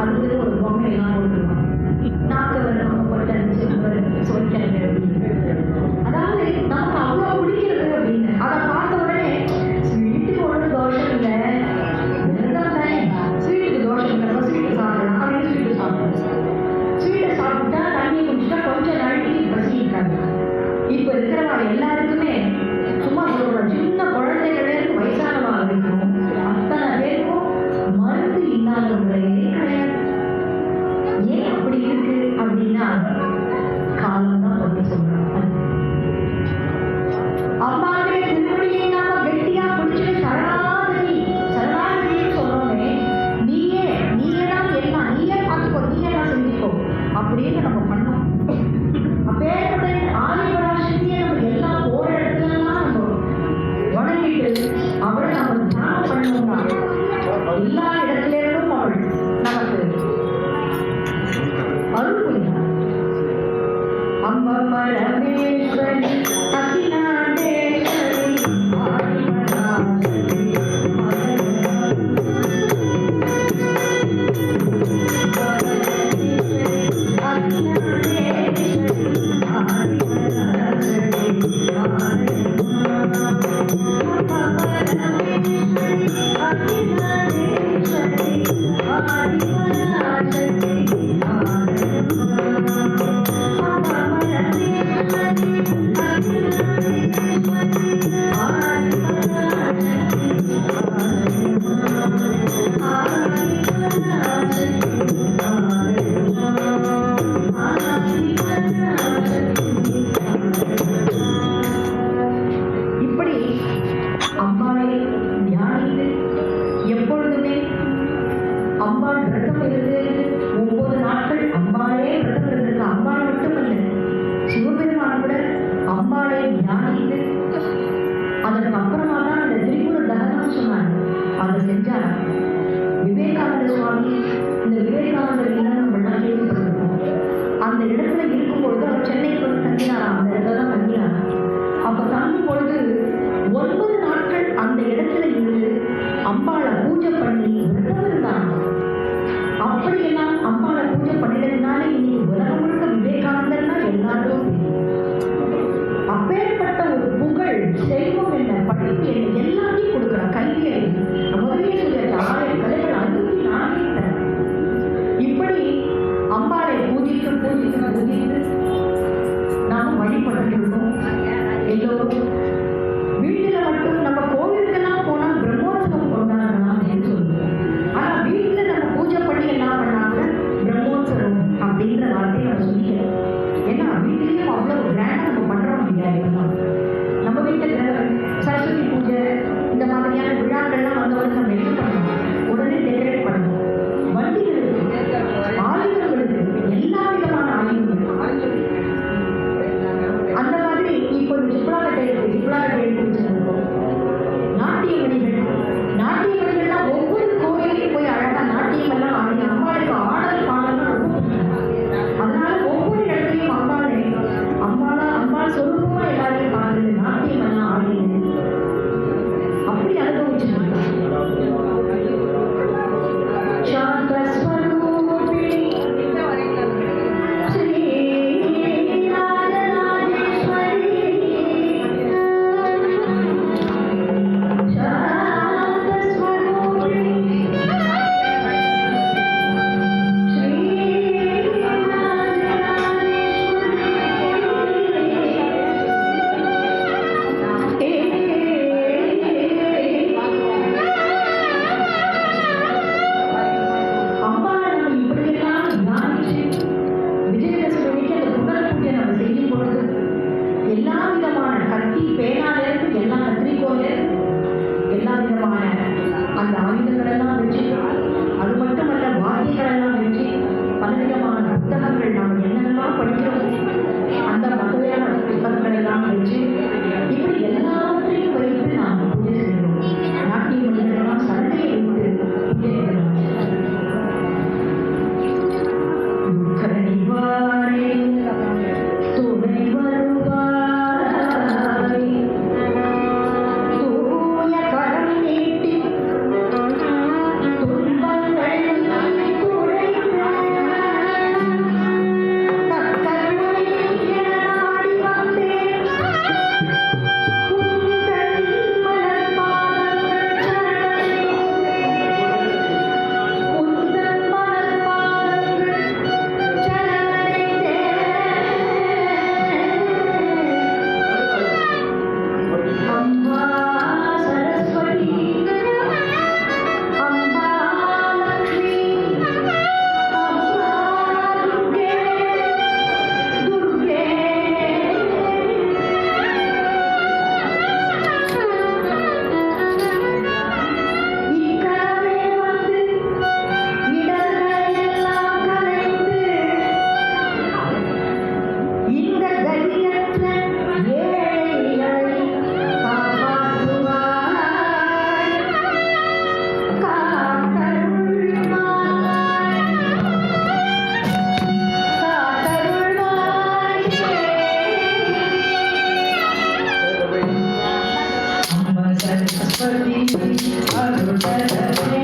அதுக்கு ஒரு பொம்மை எல்லாம் போட்டுருவாங்க, நாக்கு வரணும் சொல்லிக்கிறது அப்படின்னு. அதாவது நமக்கு அவ்வளவு பிடிக்கிறது அப்படின்னு. அதை பார்த்த உடனே ஸ்வீட்டுக்கு ஒன்றும் தோஷம் இல்லை, விரதம் தானே, ஸ்வீட்டுக்கு தோஷம் இல்லை, ஸ்வீட்டு சாப்பிடலாம் அப்படின்னு ஸ்வீட்டு சாப்பிடணும். ஸ்வீட்டை சாப்பிட்டா தண்ணியை குடிச்சுட்டா கொஞ்சம் நாளைக்கு பசி இருக்காங்க. இப்ப இருக்கிறவா எல்லாருக்குமே சும்மா சொல்ற சின்ன குழந்தைகளிலிருந்து வயசானவா வரைக்கும் அத்தனை பேருக்கும் மருந்து இல்லாதவங்களே கிடையாது. ஏன் அப்படி இருக்கு அப்படின்னா, காலம் தான் வந்து சொல்றாங்க. அம்மாவுடைய திருவடியை நாம கெட்டியா பிடிச்சு சரணாகதின்னு சொல்றோமே, நீயே தான் எல்லாம், நீயே பார்த்துக்கோ, நீயே தான் செஞ்சுக்கோ அப்படின்னு நம்ம பண்ணோம். அப்பேற்பட்ட ஆதிபராசக்தியை நம்ம எல்லாம் போற இடத்துலலாம் நம்ம வணங்கிட்டு அவரை நம்ம தியானம் பண்ணணும்னா எல்லா இடத்துல இருந்தும் அவள் நமக்கு அருள் புரிகிறார். அம்ப பரமேஸ்வரி அகிலாண்டேஸ்வரி ஆதிபராசக்தி இப்படி அம்பாளை தியானித்து எப்பொழுதுமே அம்பாள் விரதம் இருந்து 9 நாட்கள் அம்பாளே விரதம் இருந்திருக்க. அம்பாள் மட்டுமல்ல, சிவபெருமான் கூட அம்பாளை தியானித்து அதற்கு அப்புறமா தான் அந்த திரிபுர தகனம் சொன்னாங்க, அதை செஞ்சார். விவேகானந்த சுவாமி, இந்த விவேகானந்தர் இல்லம் நம்ம கேள்விப்பட்டிருக்கோம். அந்த இடத்துல இருக்கும்பொழுது அவர் சென்னைக்கு வந்து தங்கினாராம், அந்த இடத்துல தான் தங்கினாராம். அப்ப தங்கும் பொழுது 9 நாட்கள் அந்த இடத்துல இருந்து அம்பாளை பூஜை பண்ணி விரதம் இருந்தாங்க. அப்படியெல்லாம் அம்பாளை பூஜை பண்ணினதுனால இன்னைக்கு உலகம் முழுக்க விவேகானந்தர்னா எல்லாரும் அப்பேற்பட்ட ஒரு புகழ், செல்வம் என்ன, படிப்பு என்ன, எல்லாத்தையும் கொடுக்குறான். கல்வியை முதலே சொல்லிய 6 கலைகள் 64 இப்படி அம்பாளை பூஜித்து பூஜித்து பூஜித்து நாம் வழிபட்டு இருக்கோம். எல்லோரும் வீட்டுல மட்டும் நம்ம கோவிலுக்கெல்லாம் போனா பிரம்மோற்சவம் கொண்டாடலாம் அப்படின்னு சொல்லுவோம். ஆனா வீட்டுல நம்ம பூஜை பண்ணி எல்லாம் பண்ணா கூட கத்தி பேனாலிருந்து எல்லாம் கத்திரிக்கோல எல்லா விதமான அந்த ஆயுதங்கள் எல்லாம் வச்சு, அது மட்டுமல்ல வாத்தியங்கள் எல்லாம் வச்சு, பலவிதமான புத்தகங்கள் நாம் என்னென்னலாம் படிக்கிறோம் அந்த வகையான புத்தகங்கள் எல்லாம் வச்சு இப்படி எல்லாவற்றையும் வைத்து நாம் பூஜை செய்கிறோம். நாட்டிய மனிதர்களெல்லாம் சண்டையை வைத்து பூஜை செய்கிறோம். கரணிவாரே துணை வருவாய், தூய கரம் நீட்டி துன்பங்கள் துடைக்க, தக்கருணை என நாடி வந்தேன் உந்தன் மலர்பாதங்கள் சரணடைந்தேன், உந்தன் மலர்பாதங்கள் சரணடைந்தேன். அம்மா சரஸ்வதி, அம்மா லக்ஷ்மி, அம்மா துர்கே, துர்கே. இக்கரமே வந்து இடர்கள் எல்லாம் கலைந்து இந்த கதியற்ற ஏழைகளை காப்பாற்றுவாய், காத்தருள்வாய், காத்தருள்வாய். அம்மா சரஸ்வதி அருள் தரவே,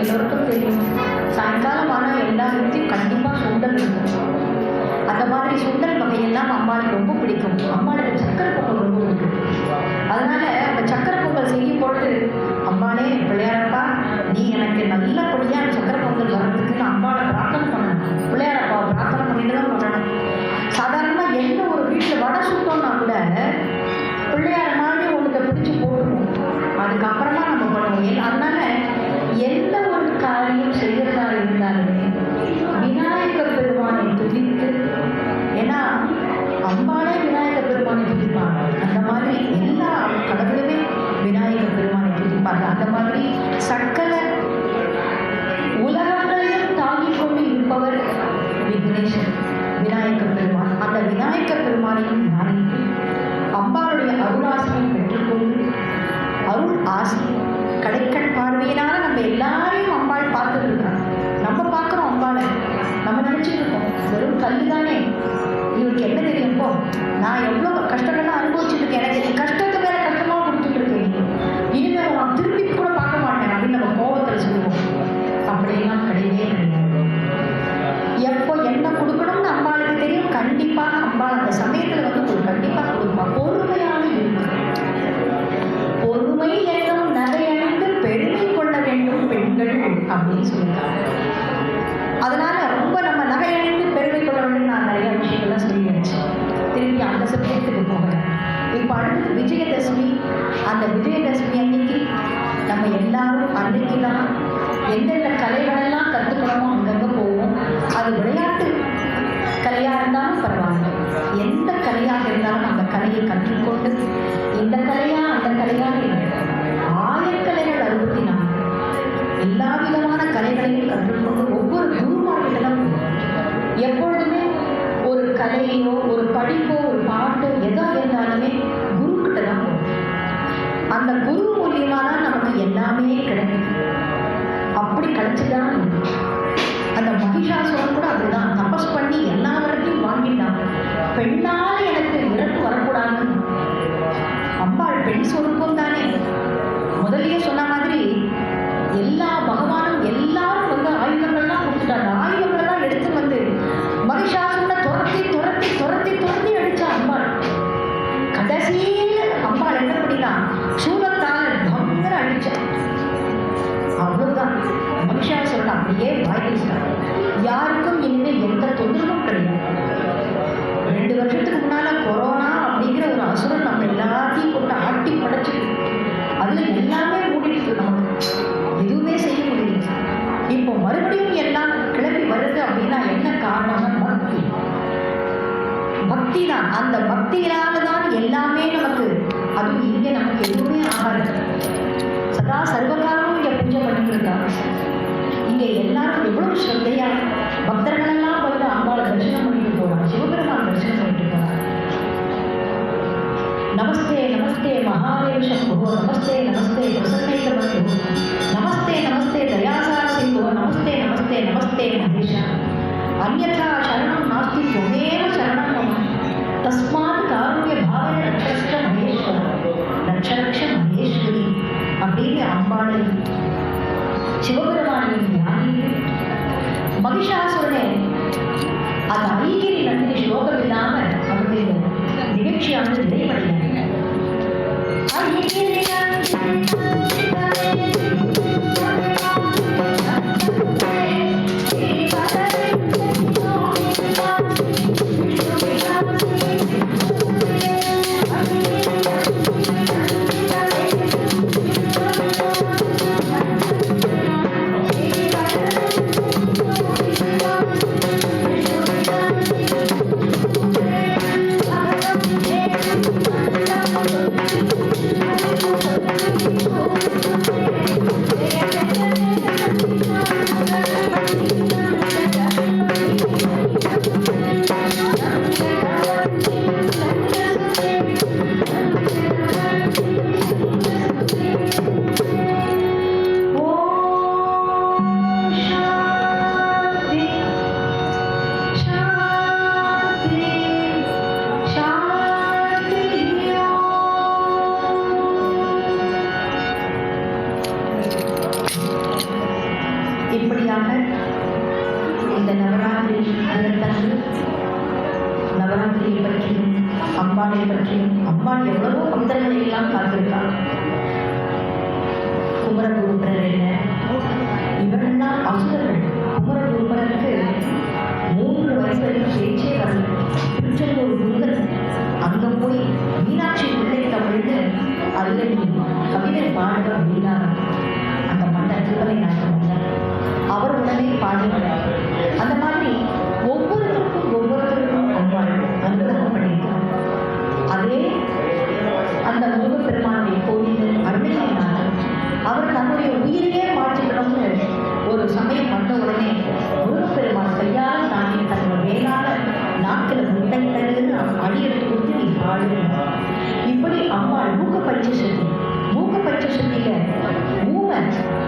எல்லோருக்கும் தெரியும். சாயங்காலம் ஆனால் எல்லா வீட்லையும் கண்டிப்பாக சுண்டல் இருக்கும். அந்த மாதிரி சுண்டல் வகையெல்லாம் அம்மாளுக்கு ரொம்ப பிடிக்கும். அம்மாளுக்கு சக்கரை பொங்கல் ரொம்ப பிடிக்கும். அதனால அந்த சக்கரை பொங்கல் செய்யும் பொழுது அம்மாளே பிள்ளையாரப்பா நீ எனக்கு நல்லபடியாக சக்கரை பொங்கல் வர்றதுக்கு நான் அம்மாவை பிரார்த்தனை பண்ணணும். பிள்ளையாரப்பா பிரார்த்தனை பண்ணிட்டு தான் பண்ணணும். சாதாரணமாக எந்த ஒரு வீட்டில் வடை சுட்டோம்னா கூட பிள்ளையார் மாதிரி ஒன்றுக்கு பிடிச்சி போட்டுருவோம். அதுக்கப்புறமா நம்ம பண்ணுவோம். அதனால எந்த ஒரு காரியம் செய்யறதா இருந்தாலுமே விநாயக பெருமானை துதித்து, ஏன்னா அம்பாளே விநாயக பெருமானை துதிப்பாங்க. அந்த மாதிரி எல்லா கடவுளுமே விநாயக பெருமானை துதிப்பாங்க. அந்த மாதிரி சக்கர உலகங்களையும் தாங்கிக் கொண்டு இருப்பவர் விக்னேஸ்வர் விநாயக பெருமான். அந்த விநாயக பெருமானையும் தியானித்து அம்பாளுடைய அருளாசியை பெற்றுக்கொண்டு அருள் ஆசி கடைக்கண் பார்வையினால் நம்ம எல்லாரையும் அம்பாள் பார்த்துட்டு இருக்காங்க. நம்ம பார்க்குறோம் அம்பாளை, நம்ம நினச்சிட்டு இருக்கோம் வெறும் கல்லு தானே, இவருக்கு என்ன தெரியுமோ, நான் எவ்வளோ கஷ்டங்கள்லாம் அனுபவிச்சுருக்கேன், எனக்கு கஷ்டத்தை வேற கஷ்டமாக கொடுத்துட்டு இருக்கேன், இனிமேல் நான் திருப்பி கூட பார்க்க மாட்டேன் அப்படின்னு நம்ம கோபத்தில் சொல்லுவோம். அப்படியெல்லாம் கிடையவே கிடையாது. எப்போ என்ன கொடுக்கணும்னு அம்பாளுக்கு தெரியும். கண்டிப்பாக அம்பாள் அந்த சமயத்தில் வந்து ஒரு கண்டிப்பாக கொடுப்பா. பொறுமையாக இருக்கும். பொறுமை என்னும் நகையணிந்து பெருமை கொள்ள வேண்டும் பெண்கள் அப்படின்னு சொல்லியிருக்காங்க. அதனால ரொம்ப நம்ம நகையணிந்து பெருமை கொள்ள வேண்டும். நான் நிறைய விஷயங்கள்லாம் சொல்லியாச்சு. திரும்பி அந்த சப்ஜெக்டுக்கு போகிறேன். இப்போ அடுத்தது விஜயதசமி. அந்த விஜயதசமி அன்னைக்கு நம்ம எல்லாரும் அன்னைக்கு தான் எந்தெந்த கலைகளெல்லாம் கற்றுக்கணுமோ அங்கங்கே போவோம். அது விளையாட்டு கலையாக இருந்தாலும் பரவாயில்ல, எந்த கலையாக இருந்தாலும் அந்த கலையை கற்றுக்கொண்டு இந்த கலையா அந்த கலையாக ஆயக்கலைகள் 64 எல்லா விதமான கலைகளையும் கற்றுக்கொண்டு ஒவ்வொரு குருமார்களிடம் எப்பொழுதுமே ஒரு கலையோ ஒரு படிப்போ ஒரு பாட்டோ எதா இருந்தாலுமே குருக்கிட்ட தான் போகும். அந்த குரு மூலியமா தான் நமக்கு எல்லாமே கிடைக்கும். அப்படி கிடைச்சுதான் அந்த மகிஷாசுரன் கூட அப்படிதான் தபஸ் பண்ணி எல்லாவற்றையும் வாங்கிட்டான். பெண்ணால் எனக்கு இறப்பு வரக்கூடாதுன்னு. அம்பாள் பெண் சொருக்கம் தானே. முதலியே சொன்ன மாதிரி எல்லா பகவானும் எல்லாரும் வந்து ஆயுதங்கள்லாம் கொடுத்துட்டாங்க. ஆயுதங்கள்லாம் எடுத்து வந்து மகிஷாசுரனை துரத்தி துரத்தி துரத்தி துரத்தி அடிச்சா அம்பாள். கடைசியில அம்பாள் என்ன பண்ணிட்டான், சூலத்தால் பங்கர அடிச்சான். அவ்வளவுதான். மகிஷாசுரன் அப்படியே வாய்ப்பிச்சான். யாருக்கும் இனிமேல் எந்த தொந்தரவும் கிடையாது. 2 வருஷத்துக்கு முன்னால கொரோனா அப்படிங்கிற ஒரு அசுரன் நம்ம எல்லாத்தையும் போட்டு ஆட்டி படைச்சு அதுல எல்லாமே மூடிட்டு நமக்கு எதுவுமே செய்ய முடியல. இப்போ மறுபடியும் எல்லாம் கிளம்பி வருது அப்படின்னா என்ன காரணம்னா பக்தி. பக்தி தான். அந்த பக்தியினால தான் எல்லாமே நமக்கு. அதுவும் இங்கே நமக்கு எதுவுமே ஆகாது. சதா சர்வகாலமும் இங்கே பூஜை பண்ணிட்டு இருக்காங்க. இங்கே எல்லாரும் எவ்வளவு ஸ்ரத்தையா பக்தர்கள் எல்லாம் வந்து அம்பாளை தரிசனம் பண்ணிட்டு போறாங்க. சிவபெருமான் தரிசனம் பண்ணிட்டு போறாங்க. நமஸ்தே நமஸ்தே மகாதேவ சம்போ, நமஸ்தே நமஸ்தே பிரசன்னைக பந்தோ, நமஸ்தே நமஸ்தே தயாசார சிந்தோ, நமஸ்தே நமஸ்தே நமஸ்தே மகேஷா, அன்யதா சரணம் நாஸ்தி துமேவ சரணம் மம, தஸ்மாத் காருண்ய பாவன ரக்ஷ மகேஸ்வர ரக்ஷ மகேஸ்வரி அப்படின்னு அம்பாளை சிவபெருமானின் தியானித்து மகிஷாசுரனே அந்த ஐகிரி நந்தினி ஸ்லோகம் இல்லாமல் அவருடைய நிகழ்ச்சியானது நிறைவடையாது. பெருமானை பற்றியும் அம்பாள் எவ்வளவோ பக்தர்களை எல்லாம் காத்திருக்காங்க. குமரகுருபரர் என்ன, இவரெல்லாம் அசுரர்கள். குமரகுருபரருக்கு 3 வயசு வரைக்கும் பேச்சே வரல. திருச்செந்தூர் முருகன் அங்க போய் மீனாட்சி பிள்ளை தமிழ்னு அதுல கவிதை பாடுற அப்படின்னா அந்த மன்னர் திருவலை நாட்டு மன்னர் அவர் உடனே பாடுகிறார். அந்த மாதிரி ஒவ்வொருத்தருக்கும் அம்பாள் அனுகிரகம் பண்ணியிருக்கிறார். அதே அந்த முருகப்பெருமானுடைய கோயில் அருமையினார் அவர் தன்னுடைய உயிரையே மாற்றிக்கணும்னு ஒரு சமயம் வந்த உடனே முருகப்பெருமான் கையால் தாண்டி தன்னுடைய மேலான நாட்கள் முட்டை தருன்னு அடி எடுத்து கொடுத்து நீ பாடுகிறார். இப்படி அம்பாள் மூக்கப்பயிற்சி சக்தியில ஊமை,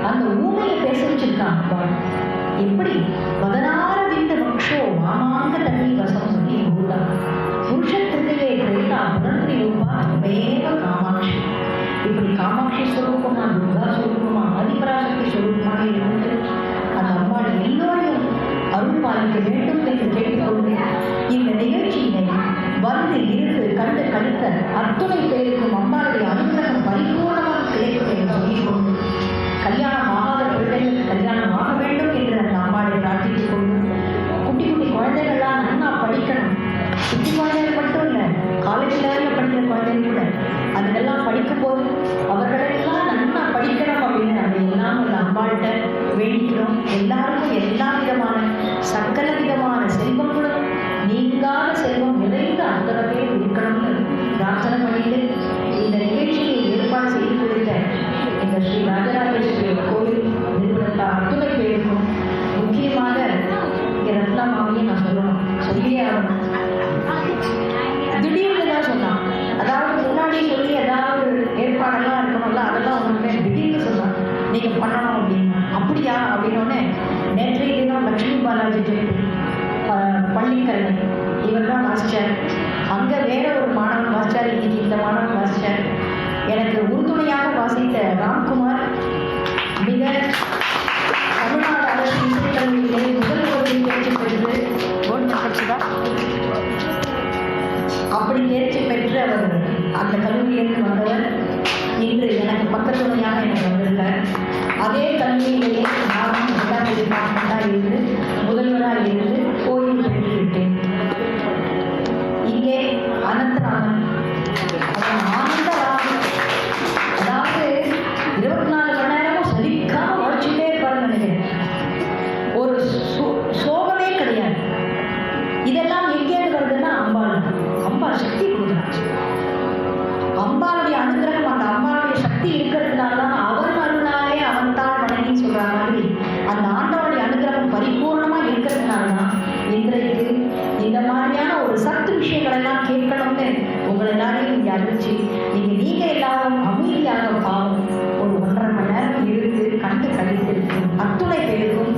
அந்த ஊமையை பேச வச்சிருக்கான் அம்பாள். எப்படி 16 விந்த வக்ஷோ மாமாங்க தண்ணி வசம் சொல்லி கூடா புருஷ திருத்தையே கிரேட்டா புனர்த்தி ரூபா வேக காமாட்சி. இப்படி காமாட்சி ஸ்வரூபமா, துர்கா ஸ்வரூபமா, ஆதிபராசக்தி ஸ்வரூபமாக இருந்து அந்த அம்பாள் எல்லோரையும் அருள் பாலிக்க வேண்டும் என்று கேட்டுக்கொண்டு இந்த நிகழ்ச்சியினை வந்து இருந்து கண்டு கழித்த அத்துணை பேருக்கும் அம்பாளுடைய அனுகிரகம் பரிபூர்ணமாக கிடைக்கும் என்று சொல்லிக்கொண்டு கல்யாணம் ஆகாத பிள்ளைகளுக்கு கல்யாணம் ஆக வேண்டும் என்று அந்த அம்பாளை பிரார்த்தித்துக் கொண்டு குட்டி குட்டி குழந்தைகள்லாம் நல்லா படிக்கணும். குட்டி குழந்தைகள் மட்டும் இல்லை, காலேஜ் லெவலில் படிக்கிற குழந்தைகள் கூட அதுக்கெல்லாம் படிக்கும் போது அவர்களெல்லாம் நல்லா படிக்கணும் அப்படின்னு அதை எல்லாம் அந்த அம்பாள்கிட்ட வேண்டிக்கிறோம். எல்லாருக்கும் எல்லா விதமான சகல விதமான செல்வங்களும் நீங்காத செல்வம் நிறைந்த அத்தனை பேர் இருக்கணும்னு பிரார்த்தனை பண்ணிட்டு இந்த நிகழ்ச்சியை ஏற்பாடு செய்து கொடுத்த இந்த ஸ்ரீ ராஜராஜேஸ்வரி கோவில் நிறுவனத்தார் அத்துணை பேருக்கும், முக்கியமாக இங்கே ரத்னாமாவையே நான் சொல்லியே ஆகணும். திடீர்னு தான் சொன்னான், அதாவது முன்னாடி சொல்லி ஏதாவது ஏற்பாடெல்லாம் இருக்கணும்ல, அதெல்லாம் ஒன்றுமே திடீர்னு சொன்னான் நீங்கள் பண்ணணும் அப்படின்னு. அப்படியா அப்படின்னோடனே நேற்றைய தினம் லக்ஷ்மி பாலாஜி ஜெயந்தி பள்ளிக்கரணை இவர் தான் வாசிச்சார். அங்கே வேற ஒரு மாணவன் வாசிச்சார், இன்னைக்கு இந்த மாணவன் வாசிச்சார். எனக்கு உறுதுணையாக வாசித்த ராம்குமார் மிக தமிழ்நாடு அரசு இசைக்கல்வியிலே முதல் பகுதியில் தேர்ச்சி பெற்று அப்படி தேர்ச்சி பெற்று அவர் அந்த கல்லூரியிலிருந்து வந்தவர். இன்று எனக்கு பக்கத்துணையாக எனக்கு வந்திருக்கார். அதே கல்வியிலேயே நானும் 2ஆம் டிபார்ட்மெண்ட்டாக இருந்து முதல்வராக இருந்து கோயில் பெற்றுவிட்டேன். இங்கே அனந்தராமன் ஆனந்தராமன், அதாவது 24 மணி நேரமும் சலிக்காம உழைச்சிட்டே இருப்பாருன்னு நினைக்கிறேன். ஒரு சோகமே கிடையாது. இதெல்லாம் எங்கேருந்து வருதுன்னா அம்பாள் சக்தி கொடுக்குறாங்க. அம்பாளுடைய அனுகிரகம், அந்த அம்பாளுடைய சக்தி இருக்கிறதுனால தான் அவன் அருளாலே அவன் தான் வணங்கின்னு சொல்ற மாதிரி அந்த ஆண்டவனுடைய அனுகிரகம் பரிபூர்ணமா இருக்கிறதுனால தான் இன்றைக்கு இந்த மாதிரியான ஒரு சத்து விஷயங்கள் எல்லாம் கேட்கணும்னு உங்களை எல்லாரையும் இங்கே அறிவிச்சு நீங்க எல்லாரும் அமைதியாக பாவம் ஒரு 1.5 மணி நேரம் இருந்து கண்டு கழித்திருக்கு அத்துணை பேருக்கும்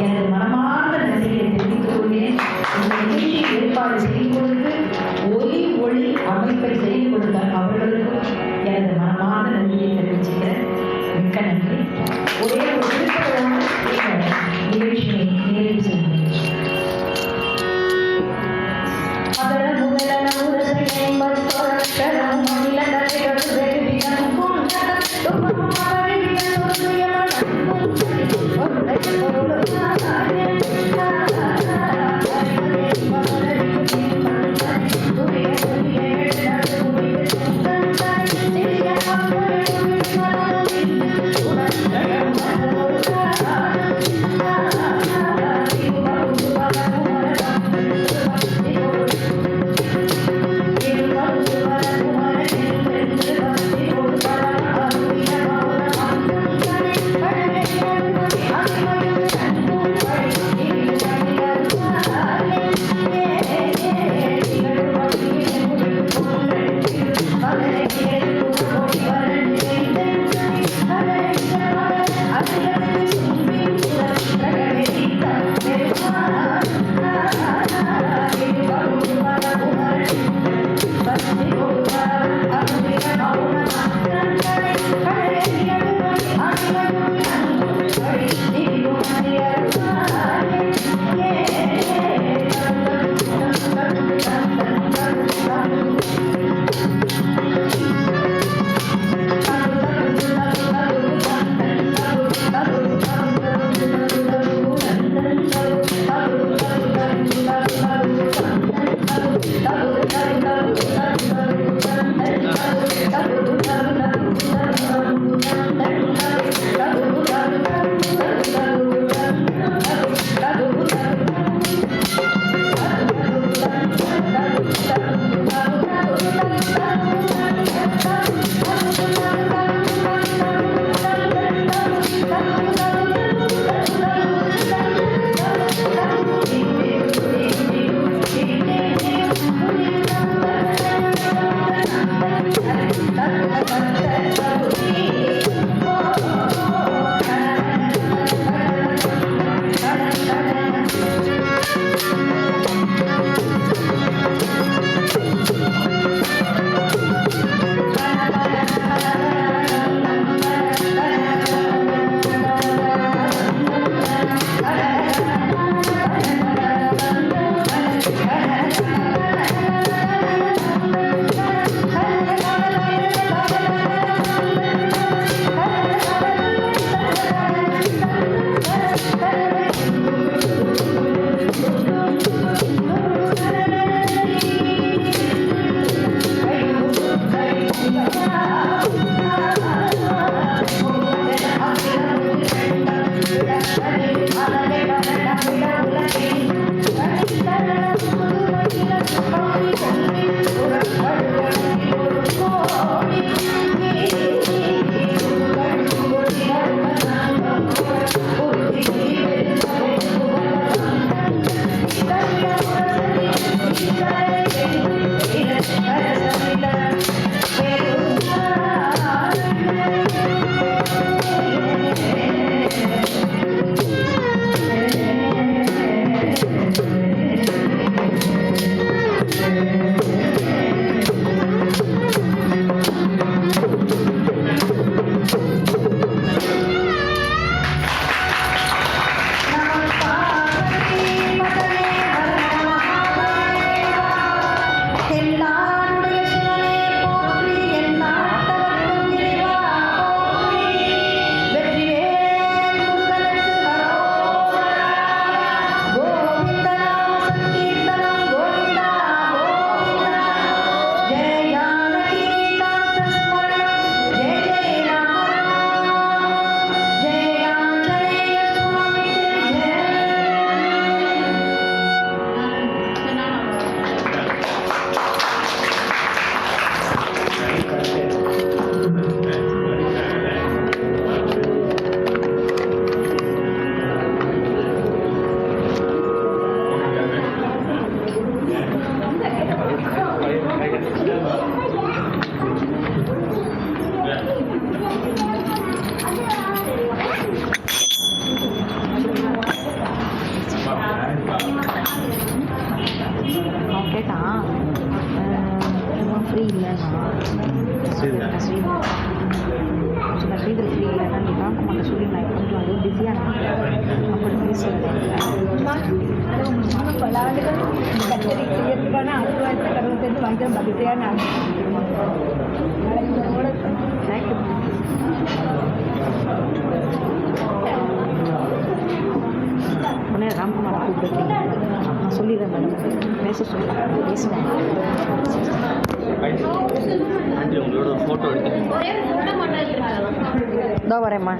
எனது மனமார்ந்த நன்றியை தெரிவித்துக் கொள்கிறேன். இந்த நிகழ்ச்சியை ஏற்பாடு செய்து கொடுத்து ஒளி அமைப்பை செய்து கொடுத்த அவர்களுக்கும் எனது மனமார்ந்த நன்றியை தெரிவிச்சுக்கிறேன். மிக்க நன்றி. ஒரே ஒரு திருப்பதியான நிகழ்ச்சியை நிறைவு செய்கிறேன். கேட்டான் ஃப்ரீ இல்லைன்னா ஸ்ரீதர் ஃப்ரீ இல்லைன்னா நீ பார்க்க மாட்டேன் சொல்லி நான் கொஞ்சம் அது பிஸியாக அப்படி பேசுகிறேன் பல ஆண்டுகள் இந்த கச்சேரி செய்யறதுக்கான 1965 வாங்கிற மகிழ்ச்சியான உடனே ராம்குமார் கூப்பிட்டு நான் சொல்லிடுறேன் மேடம் பேச சொல்லுவேன் பேசுவேன் உங்களோட ஃபோட்டோ எடுத்து இதோ வரேம்மா